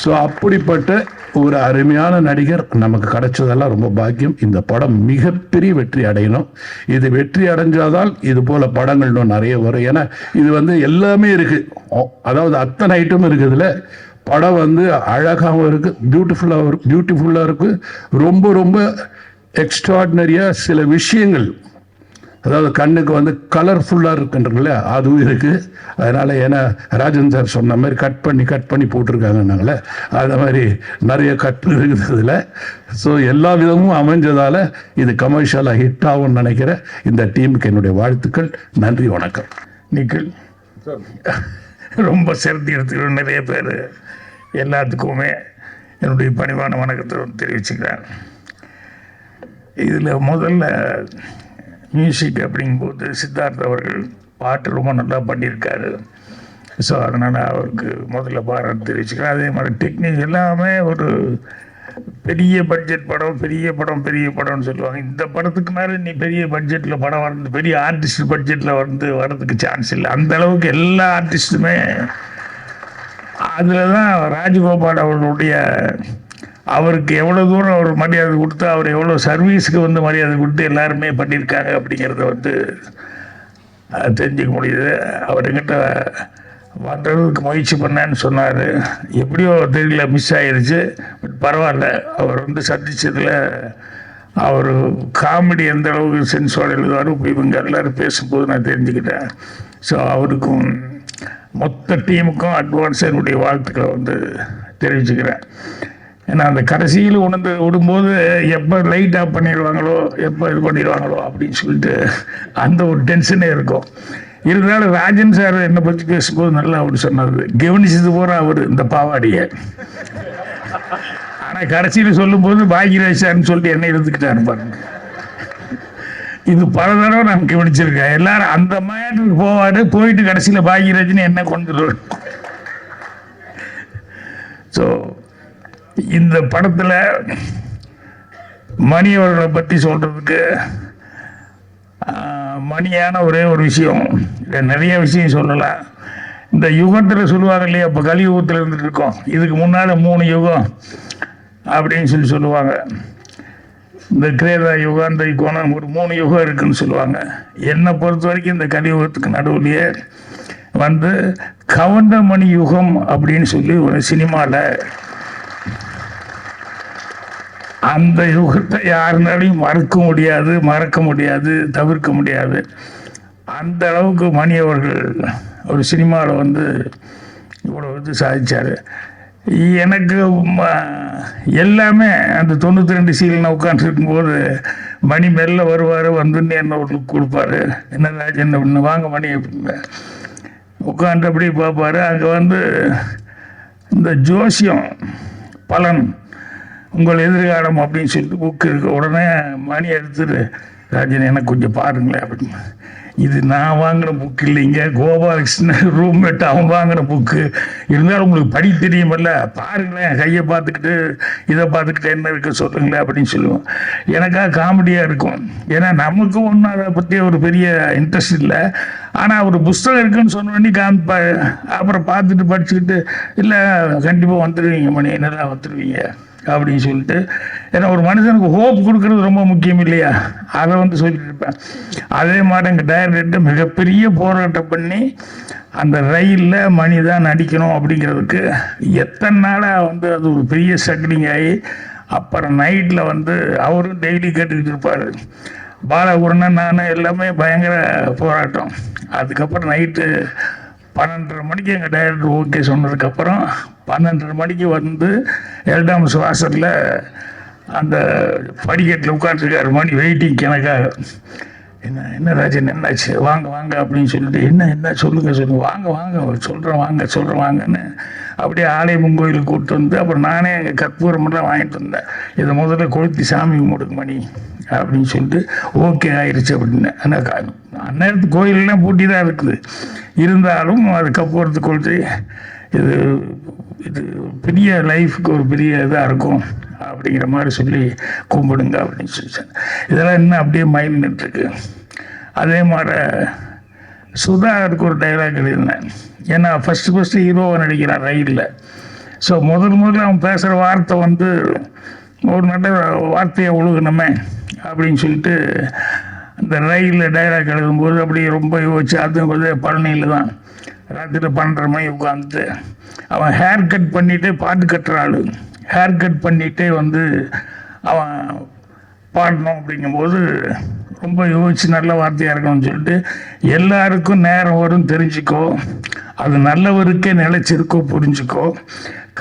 ஸோ அப்படிப்பட்ட ஒரு அருமையான நடிகர் நமக்கு கிடைச்சதெல்லாம் ரொம்ப பாக்கியம். இந்த படம் மிகப்பெரிய வெற்றி அடையணும். இது வெற்றி அடைஞ்சாதான் இது போல படங்கள் இன்னும் நிறைய வரும். ஏன்னா இது வந்து எல்லாமே இருக்கு, அதாவது அத்தனை ஐட்டம் இருக்குதுல. படம் வந்து அழகாகவும் இருக்கு, பியூட்டிஃபுல்லாக இருக்கு, ரொம்ப எக்ஸ்ட்ராடினரியாக சில விஷயங்கள், அதாவது கண்ணுக்கு வந்து கலர்ஃபுல்லாக இருக்குன்றதுல அதுவும் இருக்குது. அதனால் ஏன்னா ராஜன் சார் சொன்ன மாதிரி கட் பண்ணி போட்டிருக்காங்கன்னாங்களே, அந்த மாதிரி நிறைய கட் இருக்குதுல. ஸோ எல்லா விதமும் அமைஞ்சதால் இது கமர்ஷியலாக ஹிட் ஆகும்னு நினைக்கிறேன். இந்த டீமுக்கு என்னுடைய வாழ்த்துக்கள். நன்றி, வணக்கம். நிக்கில் ரொம்ப சிறந்து எடுத்துக்கிற நிறைய பேர் எல்லாத்துக்குமே என்னுடைய பணிவான வணக்கத்தை தெரிவிச்சுக்கிறேன். இதில் முதல்ல மியூசிக் அப்படிங்கும்போது சித்தார்த் அவர்கள் பாட்டு ரொம்ப நல்லா பண்ணியிருக்காரு. ஸோ அதனால் அவருக்கு முதல்ல பாராட்டு தெரிவிச்சுக்கிறேன். அதே மாதிரி டெக்னிக் எல்லாமே ஒரு பெரிய பட்ஜெட் படம், பெரிய படம்னு சொல்லுவாங்க. இந்த படத்துக்கு மேலே நீ பெரிய பட்ஜெட்டில் படம் வந்து பெரிய ஆர்டிஸ்ட் பட்ஜெட்டில் வரதுக்கு சான்ஸ் இல்லை. அந்த அளவுக்கு எல்லா ஆர்டிஸ்ட்டுமே அதில் தான் ராஜகோபால் அவர்களுடைய அவருக்கு எவ்வளோ தூரம் அவர் மரியாதை கொடுத்து, அவர் எவ்வளோ சர்வீஸுக்கு வந்து மரியாதை கொடுத்து எல்லாருமே பண்ணியிருக்காங்க அப்படிங்கிறத வந்து தெரிஞ்சுக்க முடியுது. அவர்கிட்ட மாற்றுறதுக்கு முயற்சி பண்ணேன்னு சொன்னார். எப்படியோ தெரியல, மிஸ் ஆயிடுச்சு. பட் பரவாயில்ல, அவர் வந்து சந்திச்சதில் அவர் காமெடி எந்த அளவுக்கு சென்ஸோடு எழுதுவார் இப்போ இவங்க எல்லோரும் பேசும்போது நான் தெரிஞ்சுக்கிட்டேன். ஸோ அவருக்கும் மொத்த டீமுக்கும் அட்வான்ஸ் என்னுடைய வாழ்த்துக்களை வந்து தெரிவிச்சுக்கிறேன். ஏன்னா அந்த கடைசியில் உணர்ந்து விடும்போது எப்போ லைட் ஆஃப் பண்ணிடுவாங்களோ, எப்போ இது பண்ணிடுவாங்களோ அப்படின்னு சொல்லிட்டு அந்த ஒரு டென்ஷனே இருக்கும். இருந்தாலும் ராஜன் சார் என்னை பற்றி பேசும்போது நல்லா அவர் சொன்னார், கவனிச்சது போகிற அவர் இந்த பாவாடியை. ஆனால் கடைசியில் சொல்லும்போது பாக்யராஜ் சார்னு சொல்லிட்டு என்ன எடுத்துக்கிட்டாரு பாருங்க. இது பல தடவை நான் கவனிச்சிருக்கேன். எல்லாரும் அந்த மேட்டுக்கு போவார், போயிட்டு கடைசியில் பாக்யராஜ்னு என்ன கொண்டு. ஸோ இந்த படத்தில் மணி அவர்களை பற்றி சொல்கிறதுக்கு மணியான ஒரே ஒரு விஷயம், நிறைய விஷயம் சொல்லலாம். இந்த யுகத்தில் சொல்லுவாங்க இல்லையா, இப்போ கலியுகத்தில் இருந்துட்டு இருக்கோம், இதுக்கு முன்னால் 3 யுகம் அப்படின்னு சொல்லுவாங்க. இந்த கிரேதா யுகம், இந்த யுகம், ஒரு 3 யுகம் இருக்குன்னு சொல்லுவாங்க. என்னை பொறுத்த வரைக்கும் இந்த கலியுகத்துக்கு நடுவுலையே வந்து கவுண்டமணி யுகம் அப்படின்னு சொல்லி ஒரு சினிமாவில், அந்த யுகத்தை யாருனாலையும் மறக்க முடியாது, தவிர்க்க முடியாது. அந்த அளவுக்கு மணி அவர்கள் ஒரு சினிமாவில் வந்து இவ்வளோ வந்து சாதிச்சார். எனக்கு எல்லாமே அந்த 92 சீல் நான் உட்காந்துருக்கும்போது மணி மெல்ல வருவார், வந்துன்னு என்ன ஒரு கொடுப்பாரு, என்ன ராஜன் அப்படின்னு, வாங்க மணி அப்படின்னு உட்காந்து அப்படி பார்ப்பார். அங்கே வந்து இந்த ஜோசியம் பலன் உங்கள் எதிர்காலம் அப்படின்னு சொல்லிட்டு புக்கு இருக்கு. உடனே மணி எடுத்துட்டு, ராஜன் எனக்கு கொஞ்சம் பாருங்களேன் அப்படின்னு. இது நான் வாங்கின புக்கு இல்லைங்க, கோபாலகிருஷ்ணன் ரூம்மேட் அவன் வாங்கின புக்கு. இருந்தாலும் உங்களுக்கு படி தெரியுமில்ல, பாருங்களேன், கையை பார்த்துக்கிட்டு இதை பார்த்துக்கிட்டு என்ன இருக்க சொல்லுங்களேன் அப்படின்னு சொல்லுவோம். எனக்காக காமெடியாக இருக்கும். ஏன்னா நமக்கும் ஒன்றும் அதை பற்றி ஒரு பெரிய இன்ட்ரெஸ்ட் இல்லை. ஆனால் ஒரு புஸ்தகம் இருக்குன்னு சொன்னோடனே காமிப்பா, அப்புறம் பார்த்துட்டு படிச்சுக்கிட்டு, இல்லை கண்டிப்பாக வந்துடுவீங்க மணி, என்னெல்லாம் வந்துடுவீங்க அப்படின்னு சொல்லிட்டு. ஏன்னா ஒரு மனுஷனுக்கு ஹோப் கொடுக்கறது ரொம்ப முக்கியம் இல்லையா, அதை வந்து சொல்லிட்டு இருப்பேன். அதே மாதிரி எங்கள் டைரக்டர்கிட்ட மிகப்பெரிய போராட்டம் பண்ணி அந்த ரயிலில் மணி தான் நடிக்கணும் அப்படிங்கிறதுக்கு எத்தனை நாளாக வந்து அது ஒரு பெரிய ஸ்ட்ரகிளிங் ஆகி, அப்புறம் நைட்டில் வந்து அவரும் டெய்லி கேட்டுக்கிட்டு இருப்பார். பாலகுருணன் நான் எல்லாமே பயங்கர போராட்டம். அதுக்கப்புறம் நைட்டு 12:30 மணிக்கு எங்கள் டைரக்டர் ஓகே சொன்னதுக்கப்புறம் 12:30 மணிக்கு வந்து எல்டாம்ஸ் வாசலில் அந்த படிக்கட்டில் உட்காந்துருக்காரு மணி, வெயிட்டிங் எனக்காக. என்ன ராஜன் என்னாச்சு, வாங்க அப்படின்னு சொல்லிட்டு, என்ன சொல்லுங்க வாங்க சொல்கிறேன் வாங்கன்னு அப்படியே ஆலயமன் கோயிலுக்கு கூப்பிட்டு வந்து, அப்புறம் நானே எங்கள் கற்பூரமெல்லாம் வாங்கிட்டு வந்தேன். இதை முதல்ல கொளுத்தி சாமி கும்பிடுங்க மணி அப்படின்னு சொல்லிட்டு ஓகே ஆயிடுச்சு அப்படின்னு. ஆனால் அந்நேரத்து கோயிலெலாம் பூட்டி தான் இருக்குது, இருந்தாலும் அது கற்பூரத்து கொளுத்தி இது பெரிய லைஃபுக்கு ஒரு பெரிய இதாக இருக்கும் அப்படிங்கிற மாதிரி சொல்லி கும்பிடுங்க அப்படின்னு சொல்லிச்சேன். இதெல்லாம் இன்னும் அப்படியே மைண்ட் நின்றுருக்கு. அதே மாதிரி சுதாகருக்கு ஒரு டைலாக் எழுதினேன். ஏன்னா ஃபஸ்ட்டு ஹீரோவை நடிக்கிறான் ரயிலில். ஸோ முதல்ல அவன் பேசுகிற வார்த்தை வந்து ஒரு நல்ல வார்த்தையை ஒழுகணுமே அப்படின்னு சொல்லிட்டு அந்த ரயிலில் டைலாக் எழுதும்போது அப்படி ரொம்ப யோசிச்சு, அது வந்து பழனியில் தான் ராத்திரி 12:30 மணி உட்காந்துட்டு அவன் ஹேர் கட் பண்ணிகிட்டே பாட்டு கட்டுற ஆள், ஹேர் கட் பண்ணிகிட்டே வந்து அவன் பாடணும் அப்படிங்கும்போது ரொம்ப யோசிச்சு நல்ல வார்த்தையாக இருக்கணும்னு சொல்லிட்டு, எல்லாருக்கும் நேரம் வரும் தெரிஞ்சுக்கோ, அது நல்லவருக்கே நிலைச்சிருக்கோ புரிஞ்சுக்கோ,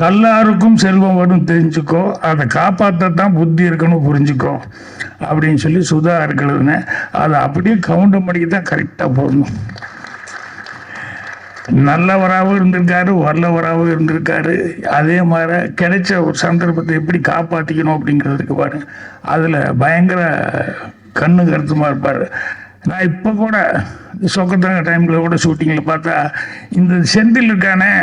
கல்லாருக்கும் செல்வம் வரும் தெரிஞ்சுக்கோ, அதை காப்பாற்றத்தான் புத்தி இருக்கணும் புரிஞ்சுக்கோ அப்படின்னு சொல்லி சுதா இருக்கிறதுன்னு அதை அப்படியே கவுண்டர் பண்ணிக்கு தான் கரெக்டாக போடணும். நல்லவராகவும் இருந்திருக்காரு, வல்லவராகவும் இருந்திருக்காரு. அதே மாதிரி கிடைச்ச ஒரு சந்தர்ப்பத்தை எப்படி காப்பாற்றிக்கணும் அப்படிங்கிறதுக்கு பாருங்க, அதில் பயங்கர கண்ணு கருத்துமாக இருப்பார். நான் இப்போ கூட சொக்கத்தங்க டைமில் கூட ஷூட்டிங்கில் பார்த்தா இந்த செந்தில் இருக்கானே,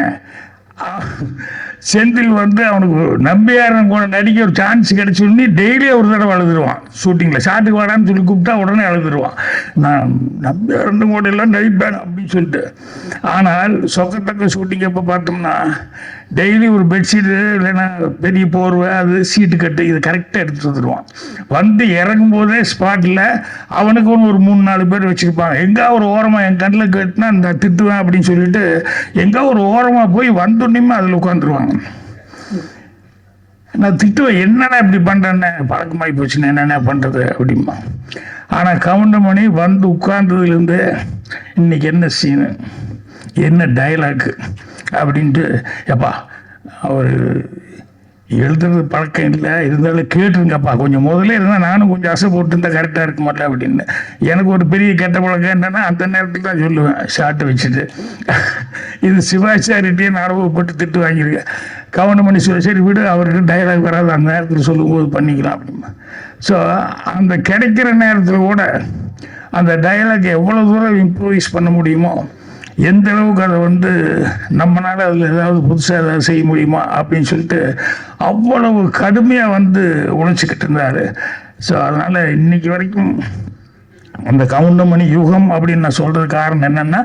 செந்தில் வந்து அவனுக்கு நம்பியாரன் கூட நடிக்க ஒரு சான்ஸ் கிடைச்சோடனே டெய்லி ஒரு தடவை அழுதுருவான். ஷூட்டிங்கில் ஷாட்டுக்கு வாடான்னு சொல்லி கூப்பிட்டா உடனே அழுதுருவான். நான் நம்பியாரன் கூட எல்லாம் நடிப்பேன் அப்படின்னு சொல்லிட்டு. ஆனால் சொக்கத்தக்க ஷூட்டிங் எப்போ பார்த்தோம்னா டெய்லி ஒரு பெட்ஷீட்டு இல்லைன்னா பெரிய போர்வை, அது சீட்டு கட்டு, இது கரெக்டாக எடுத்து வந்துடுவான். வந்து இறங்கும் போதே ஸ்பாட்டில் அவனுக்கு ஒரு 3-4 பேர் வச்சுருப்பாங்க. எங்கே ஒரு ஓரமாக என் கண்ணில் கட்டினா நான் திட்டுவேன் அப்படின்னு சொல்லிட்டு எங்கே ஒரு ஓரமாக போய் வந்தோடனே அதில் உட்காந்துருவாங்க. நான் திட்டுவேன், என்னடா இப்படி பண்ணுறேன்னு, பழக்கமாகி போச்சுன்னு என்னென்ன பண்ணுறது அப்படிமா. ஆனால் கவுண்டமணி வந்து உட்கார்ந்ததுலேருந்து இன்னைக்கு என்ன சீனு, என்ன டைலாக்கு அப்படின்ட்டு, எப்பா அவர் எழுதுறது பழக்கம் இல்லை, இருந்தாலும் கேட்டுருங்கப்பா, கொஞ்சம் முதல்ல இருந்தால் நானும் கொஞ்சம் அசை போட்டு இருந்தால் கரெக்டாக இருக்க மாட்டேன் அப்படின்னு. எனக்கு ஒரு பெரிய கெட்ட பழக்கம் என்னென்னா அந்த நேரத்தில் தான் சொல்லுவேன் ஷார்ட்டை வச்சுட்டு. இது சிவாச்சாரிட்டே நான் அனுபவப்பட்டு திட்டு வாங்கியிருக்கேன். கவுண்டமணி சொல்லி சரி விடு, அவருக்கு டைலாக் வராது, அந்த நேரத்தில் சொல்லும்போது பண்ணிக்கலாம் அப்படிமா. ஸோ அந்த கிடைக்கிற நேரத்தில் கூட அந்த டைலாக் எவ்வளோ தூரம் இம்ப்ரூவைஸ் பண்ண முடியுமோ, எந்த அளவுக்கு அதை வந்து நம்மளால் அதில் ஏதாவது புதுசாக ஏதாவது செய்ய முடியுமா அப்படின்னு சொல்லிட்டு அவ்வளவு கடுமையாக வந்து உழைச்சிக்கிட்டு இருந்தார். ஸோ அதனால் இன்னைக்கு வரைக்கும் அந்த கவுண்டமணி யுகம் அப்படின்னு நான் சொல்கிறது காரணம் என்னென்னா,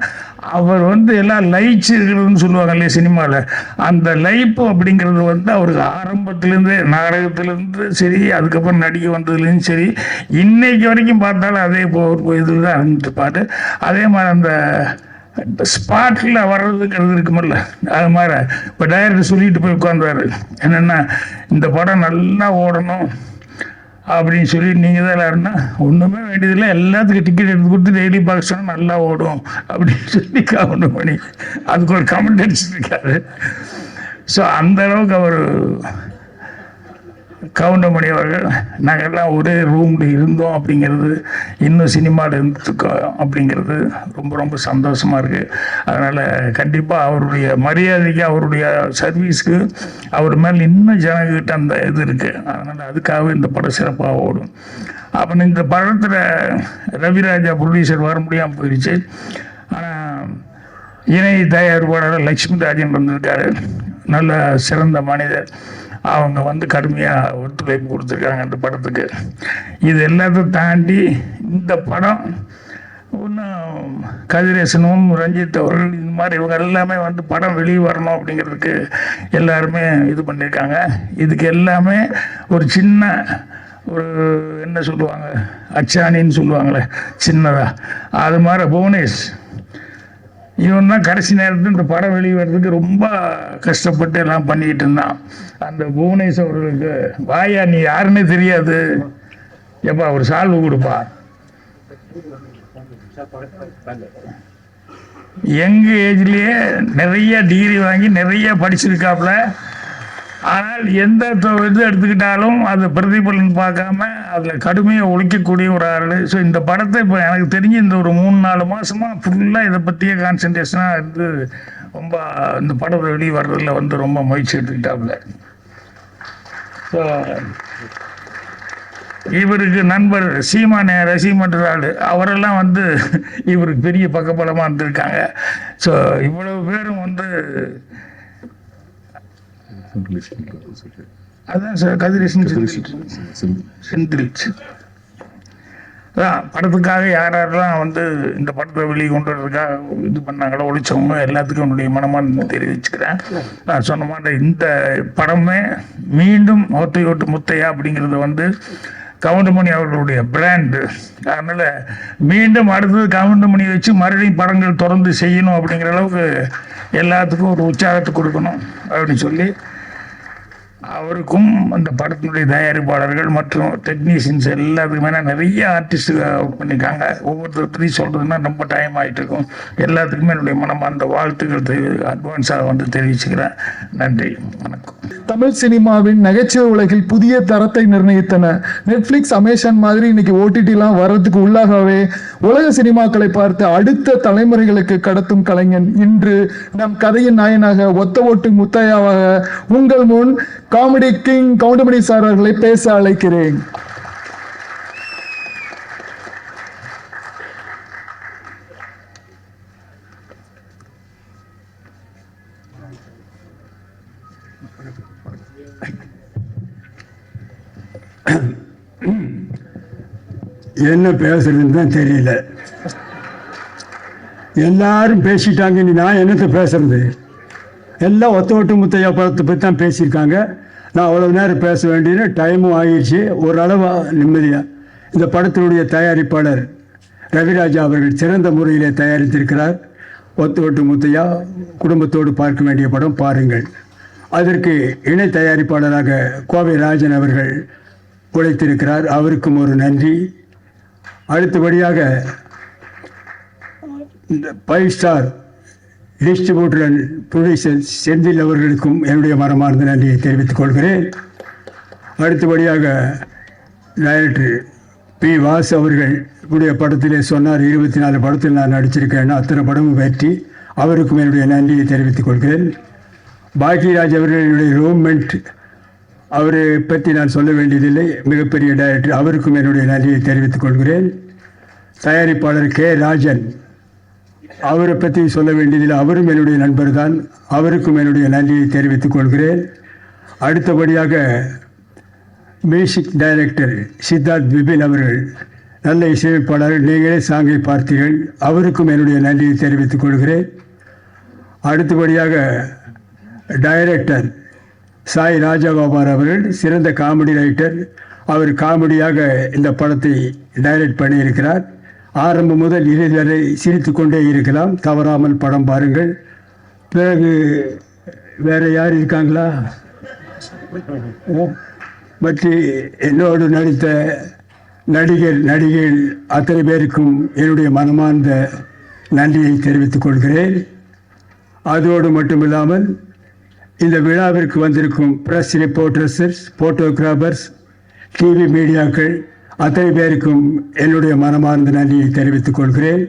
அவர் வந்து எல்லாம் லயிச்சு இருக்கிறதுன்னு சொல்லுவாங்க இல்லையா சினிமாவில், அந்த லயிப்பு அப்படிங்கிறது வந்து அவருக்கு ஆரம்பத்துலேருந்து நாடகத்துலேருந்து சரி, அதுக்கப்புறம் நடிக்க வந்ததுலேருந்து சரி, இன்னைக்கு வரைக்கும் பார்த்தாலும் அதே இதில் தான் இருந்துட்டுப்பாரு. அதே மாதிரி அந்த ஸ்பாட்டில் வர்றதுங்கிறது இருக்குமில்ல, அது மாதிரி இப்போ டைரக்டர் சொல்லிட்டு போய் உட்காந்துவார் என்னென்னா, இந்த படம் நல்லா ஓடணும் அப்படின்னு சொல்லி நீங்கள் தான் எல்லாருன்னா ஒன்றுமே வேண்டியதில்லை, எல்லாத்துக்கும் டிக்கெட் எடுத்து கொடுத்து டெய்லி பார்க்க சொன்னால் நல்லா ஓடும் அப்படின்னு சொல்லி கவுண்டமணி அதுக்கு ஒரு கமெண்ட் அடிச்சுருக்காரு. ஸோ அந்த அளவுக்கு அவர் கவுண்டமணி அவர்கள் நாங்கள்லாம் ஒரே ரூமில் இருந்தோம் அப்படிங்கிறது, இன்னும் சினிமாவில் இருந்துருக்கோம் அப்படிங்கிறது ரொம்ப ரொம்ப சந்தோஷமாக இருக்குது. அதனால் கண்டிப்பாக அவருடைய மரியாதைக்கு, அவருடைய சர்வீஸ்க்கு அவர் மேலே இன்னும் ஜனங்கிட்ட அந்த இது இருக்குது. அதனால் அதுக்காகவே இந்த படம் சிறப்பாக ஓடும். அப்புறம் இந்த படத்தில் ரவிராஜா ப்ரொடியூசர் வர முடியாமல் போயிடுச்சு. ஆனால் இணை தயாரிப்பாளர் லட்சுமி ராஜன் வந்திருக்காரு, நல்ல சிறந்த மனிதர். அவங்க வந்து கடுமையாக ஒத்துழைப்பு கொடுத்துருக்காங்க இந்த படத்துக்கு. இது எல்லாத்தையும் தாண்டி இந்த படம் இன்னும் கதிரேசனும் ரஞ்சித் அவர்கள் இந்த மாதிரி இவங்க எல்லாமே வந்து படம் வெளியே வரணும் அப்படிங்கிறதுக்கு எல்லாருமே இது பண்ணியிருக்காங்க. இதுக்கு எல்லாமே ஒரு சின்ன ஒரு என்ன சொல்லுவாங்க, அச்சாணின்னு சொல்லுவாங்களே சின்னதாக, அது மாதிரி புவனேஷ் இவன் தான் கடைசி நேரத்தில் இந்த படம் வெளியே வர்றதுக்கு ரொம்ப கஷ்டப்பட்டு எல்லாம் பண்ணிக்கிட்டு இருந்தான். அந்த புவனேஷ் அவர்களுக்கு, வாயா நீ யாருன்னே தெரியாது, எப்பா ஒரு சால்வு கொடுப்பா, எங்க ஏஜ்லேயே நிறைய டிகிரி வாங்கி நிறைய படிச்சிருக்காப்புல. ஆனால் எந்த இது எடுத்துக்கிட்டாலும் அது பிரதிபலன் பார்க்காம அதில் கடுமையாக உழைக்கக்கூடிய ஒரு ஆள். ஸோ இந்த படத்தை இப்போ எனக்கு தெரிஞ்சு இந்த ஒரு 3-4 மாதமாக ஃபுல்லாக இதை பற்றியே கான்சன்ட்ரேஷனாக இருந்து ரொம்ப இந்த படம் வெளியே வர்றதில் வந்து ரொம்ப முயற்சி எடுத்துக்கிட்டாப்புல. ஸோ இவருக்கு நண்பர் சீமான் ரசிமன்ற ஆள், அவரெல்லாம் வந்து இவருக்கு பெரிய பக்கபலமாக இருந்திருக்காங்க. ஸோ இவ்வளவு பேரும் வந்து அதான் சார் கதிரேசன் செந்தில் அதான் படத்துக்காக யாரெல்லாம் வந்து இந்த படத்தை வெளியே கொண்டு வர்றதுக்காக இது பண்ணாங்களோ, ஒழிச்சவங்க எல்லாத்துக்கும் என்னுடைய மனமான தெரிவிச்சுக்கிறேன். நான் சொன்ன மாதிரி இந்த படமே மீண்டும் ஓட்டு முத்தையா அப்படிங்கிறது வந்து கவுண்டமணி அவர்களுடைய பிராண்டு. அதனால் மீண்டும் அடுத்தது கவுண்டமணி வச்சு மறுபடியும் படங்கள் தொடர்ந்து செய்யணும் அப்படிங்கிற அளவுக்கு எல்லாத்துக்கும் ஒரு உற்சாகத்தை கொடுக்கணும் அப்படின்னு சொல்லி அவருக்கும் அந்த படத்தினுடைய தயாரிப்பாளர்கள் மற்றும் டெக்னீஷியன்ஸ் எல்லாத்துக்குமே நிறைய ஆர்டிஸ்ட் ஒர்க் பண்ணியிருக்காங்க. ஒவ்வொருத்தர் பற்றி சொல்கிறதுனா ரொம்ப டைம் ஆகிட்டு இருக்கும். எல்லாத்துக்குமே என்னுடைய மனமார்ந்த வாழ்த்துக்கள் அட்வான்ஸாக வந்து தெரிவிச்சுக்கிறேன். நன்றி, வணக்கம். தமிழ் சினிமாவின் நகைச்சுவை உலகில் புதிய தரத்தை நிர்ணயித்தன. நெட்ஃப்ளிக்ஸ், அமேசான் மாதிரி இன்னைக்கு ஓடிடிலாம் வர்றதுக்கு உள்ளாகவே உலக சினிமாக்களை பார்த்து அடுத்த தலைமுறைகளுக்கு கடத்தும் கலைஞன் இன்று நம் கதையின் நாயனாக ஒத்த ஓட்டு முத்தையாவாக உங்கள் முன் காமெடி கிங் கவுண்டமணி சார் அவர்களை பேச அழைக்கிறேன். என்ன பேசுறதுன்னு தான் தெரியல. எல்லாரும் பேசிட்டாங்க, நீ நான் என்னத்தை பேசுறது? எல்லாம் ஒத்த ஒட்டு முத்தையா படத்தை பற்றி தான் பேசியிருக்காங்க. நான் அவ்வளோ நேரம் பேச வேண்டியது, டைமும் ஆகிடுச்சு. ஓரளவு நிம்மதியாக இந்த படத்தினுடைய தயாரிப்பாளர் ரவிராஜா அவர்கள் சிறந்த முறையிலே தயாரித்திருக்கிறார். ஒத்த ஒட்டு முத்தையா குடும்பத்தோடு பார்க்க வேண்டிய படம், பாருங்கள். அதற்கு இணை தயாரிப்பாளராக கோவை ராஜன் அவர்கள் உழைத்திருக்கிறார், அவருக்கும் ஒரு நன்றி. அடுத்தபடியாக இந்த 5 star distributor and producer Senthil அவர்களுக்கும் என்னுடைய மனமார்ந்த நன்றியை தெரிவித்துக் கொள்கிறேன். அடுத்தபடியாக டைரக்டர் பி. வாசு அவர்கள் உடைய படத்திலே சொன்னார், 24 படத்தில் நான் நடிச்சிருக்கேன், அத்தனை படமும் வெற்றி. அவருக்கும் என்னுடைய நன்றியை தெரிவித்துக் கொள்கிறேன். பாக்கியராஜ் அவர்களுடைய ரூம்மெண்ட், அவரை பற்றி நான் சொல்ல வேண்டியதில்லை, மிகப்பெரிய டைரக்டர், அவருக்கும் என்னுடைய நன்றியை தெரிவித்துக் கொள்கிறேன். தயாரிப்பாளர் கே. ராஜன், அவரை பற்றி சொல்ல வேண்டியதில்லை, அவரும் என்னுடைய நண்பர் தான், அவருக்கும் என்னுடைய நன்றியை தெரிவித்துக் கொள்கிறேன். அடுத்தபடியாக மியூசிக் டைரக்டர் சித்தார்த் விபின் அவர்கள், நல்ல இசையமைப்பாளர், நீங்களே சாங்கை பார்த்தீர்கள், அவருக்கும் என்னுடைய நன்றியை தெரிவித்துக் கொள்கிறேன். அடுத்தபடியாக டைரக்டர் சாய் ராஜகோபால் அவர்கள், சிறந்த காமெடி ரைட்டர், அவர் காமெடியாக இந்த படத்தை டைரக்ட் பண்ணியிருக்கிறார். ஆரம்பம் முதல் இறுதி வரை சிரித்து கொண்டே இருக்கலாம், தவறாமல் படம் பாருங்கள். பிறகு வேற யார் இருக்காங்களா? பற்றி என்னோடு நடித்த நடிகைகள் அத்தனை பேருக்கும் என்னுடைய மனமார்ந்த நன்றியை தெரிவித்துக் கொள்கிறேன். அதோடு மட்டுமில்லாமல் இந்த விழாவிற்கு வந்திருக்கும் பிரஸ் ரிப்போர்ட்டர்ஸ், போட்டோகிராஃபர்ஸ், டிவி மீடியாக்கள் அத்தனை பேருக்கும் என்னுடைய மனமார்ந்த நன்றியை தெரிவித்துக் கொள்கிறேன்.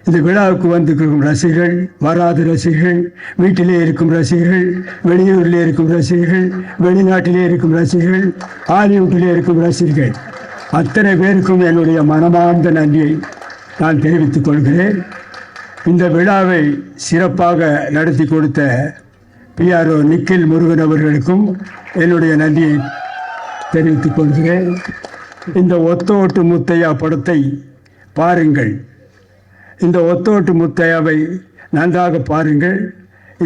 இந்த விழாவுக்கு வந்திருக்கும் ரசிகர்கள், வராத ரசிகர்கள், வீட்டிலே இருக்கும் ரசிகர்கள், வெளியூரிலே இருக்கும் ரசிகர்கள், வெளிநாட்டிலே இருக்கும் ரசிகர்கள், ஹாலிவுட்டிலே இருக்கும் ரசிகர்கள், அத்தனை பேருக்கும் என்னுடைய மனமார்ந்த நன்றியை நான் தெரிவித்துக் கொள்கிறேன். இந்த விழாவை சிறப்பாக நடத்தி கொடுத்த PRO நிக்கில் முருகன் அவர்களுக்கும் என்னுடைய நன்றியை தெரிவித்துக் கொள்கிறேன். இந்த ஒத்தோட்டு முத்தையா படத்தை பாருங்கள். இந்த ஒத்தோட்டு முத்தையாவை நன்றாக பாருங்கள்.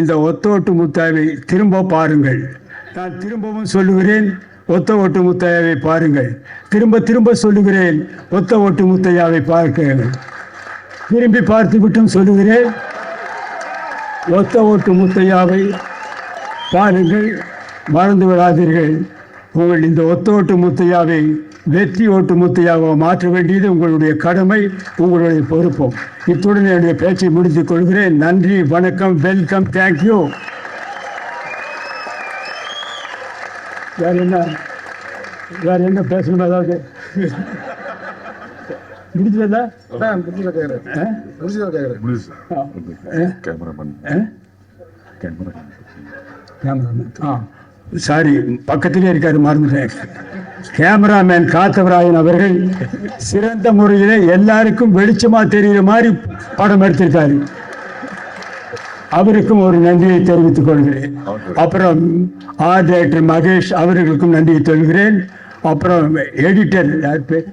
இந்த ஒத்தோட்டு முத்தையாவை திரும்ப பாருங்கள். நான் திரும்பவும் சொல்லுகிறேன், ஒத்த ஓட்டு முத்தையாவை பாருங்கள். திரும்ப திரும்ப சொல்லுகிறேன், ஒத்த ஓட்டு முத்தையாவை பார்க்க. திரும்பி பார்த்து விட்டும் சொல்லுகிறேன், ஒத்த ஓட்டு முத்தையாவை பாருங்கள், மறந்து விடாதீர்கள். உங்கள் இந்த ஒத்த ஓட்டு முத்தையாவை வெற்றி ஓட்டு முத்தையாவை மாற்ற வேண்டியது உங்களுடைய கடமை, உங்களுடைய பொறுப்பும். இத்துடன் என்னுடைய பேச்சை முடித்துக் கொள்கிறேன். நன்றி, வணக்கம், வெல்கம், தேங்க்யூ. வேற என்ன பேசணும்? ஏதாவது முடிச்சதா? சாரி, பக்கத்திலே இருக்காரு, மறந்துட்டேன். கேமராமேன் காத்தவராயன் அவர்கள் சிறந்த முறையிலே எல்லாருக்கும் வெளிச்சமா தெரிகிற மாதிரி படம் எடுத்திருக்காரு. அவருக்கும் ஒரு நன்றியை தெரிவித்துக் கொள்கிறேன். அப்புறம் ஆர்ட் டைரக்டர் மகேஷ் அவர்களுக்கும் நன்றியை சொல்கிறேன். அப்புறம் எடிட்டர் யார் பேர்?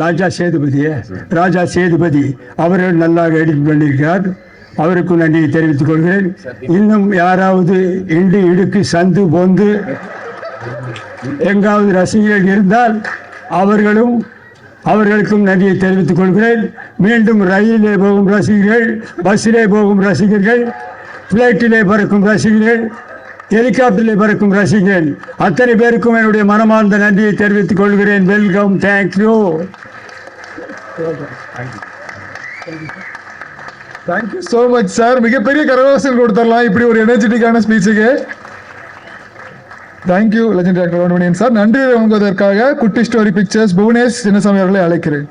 ராஜா சேதுபதி அவர்கள் நல்லா எடிட் பண்ணியிருக்கிறார். அவருக்கும் நன்றியை தெரிவித்துக் கொள்கிறேன். இன்னும் யாராவது இண்டு இடுக்கு சந்து பொந்து எங்காவது ரசிகர்கள் இருந்தால் அவர்களுக்கும் நன்றியை தெரிவித்துக் கொள்கிறேன். மீண்டும் ரயிலிலே போகும் ரசிகர்கள், பஸ்ஸிலே போகும் ரசிகர்கள், பிளைட்டிலே பறக்கும் ரசிகர்கள், ஹெலிகாப்டரிலே பறக்கும் ரசிகர்கள் அத்தனை பேருக்கும் என்னுடைய மனமார்ந்த நன்றியை தெரிவித்துக் கொள்கிறேன். Welcome, thank you. Thank you so much sir. மிகப்பெரிய கரகோஷம் கொடுத்துடலாம் இப்படி ஒரு எனர்ஜெட்டிக்கான ஸ்பீச்சுக்கு. Thank you legendary actor Goundamani sir. நன்றி வழங்குவதற்காக குட்டி ஸ்டோரி பிக்சர்ஸ் புவனேஷ் சின்னசாமி அவர்களை அழைக்கிறேன்.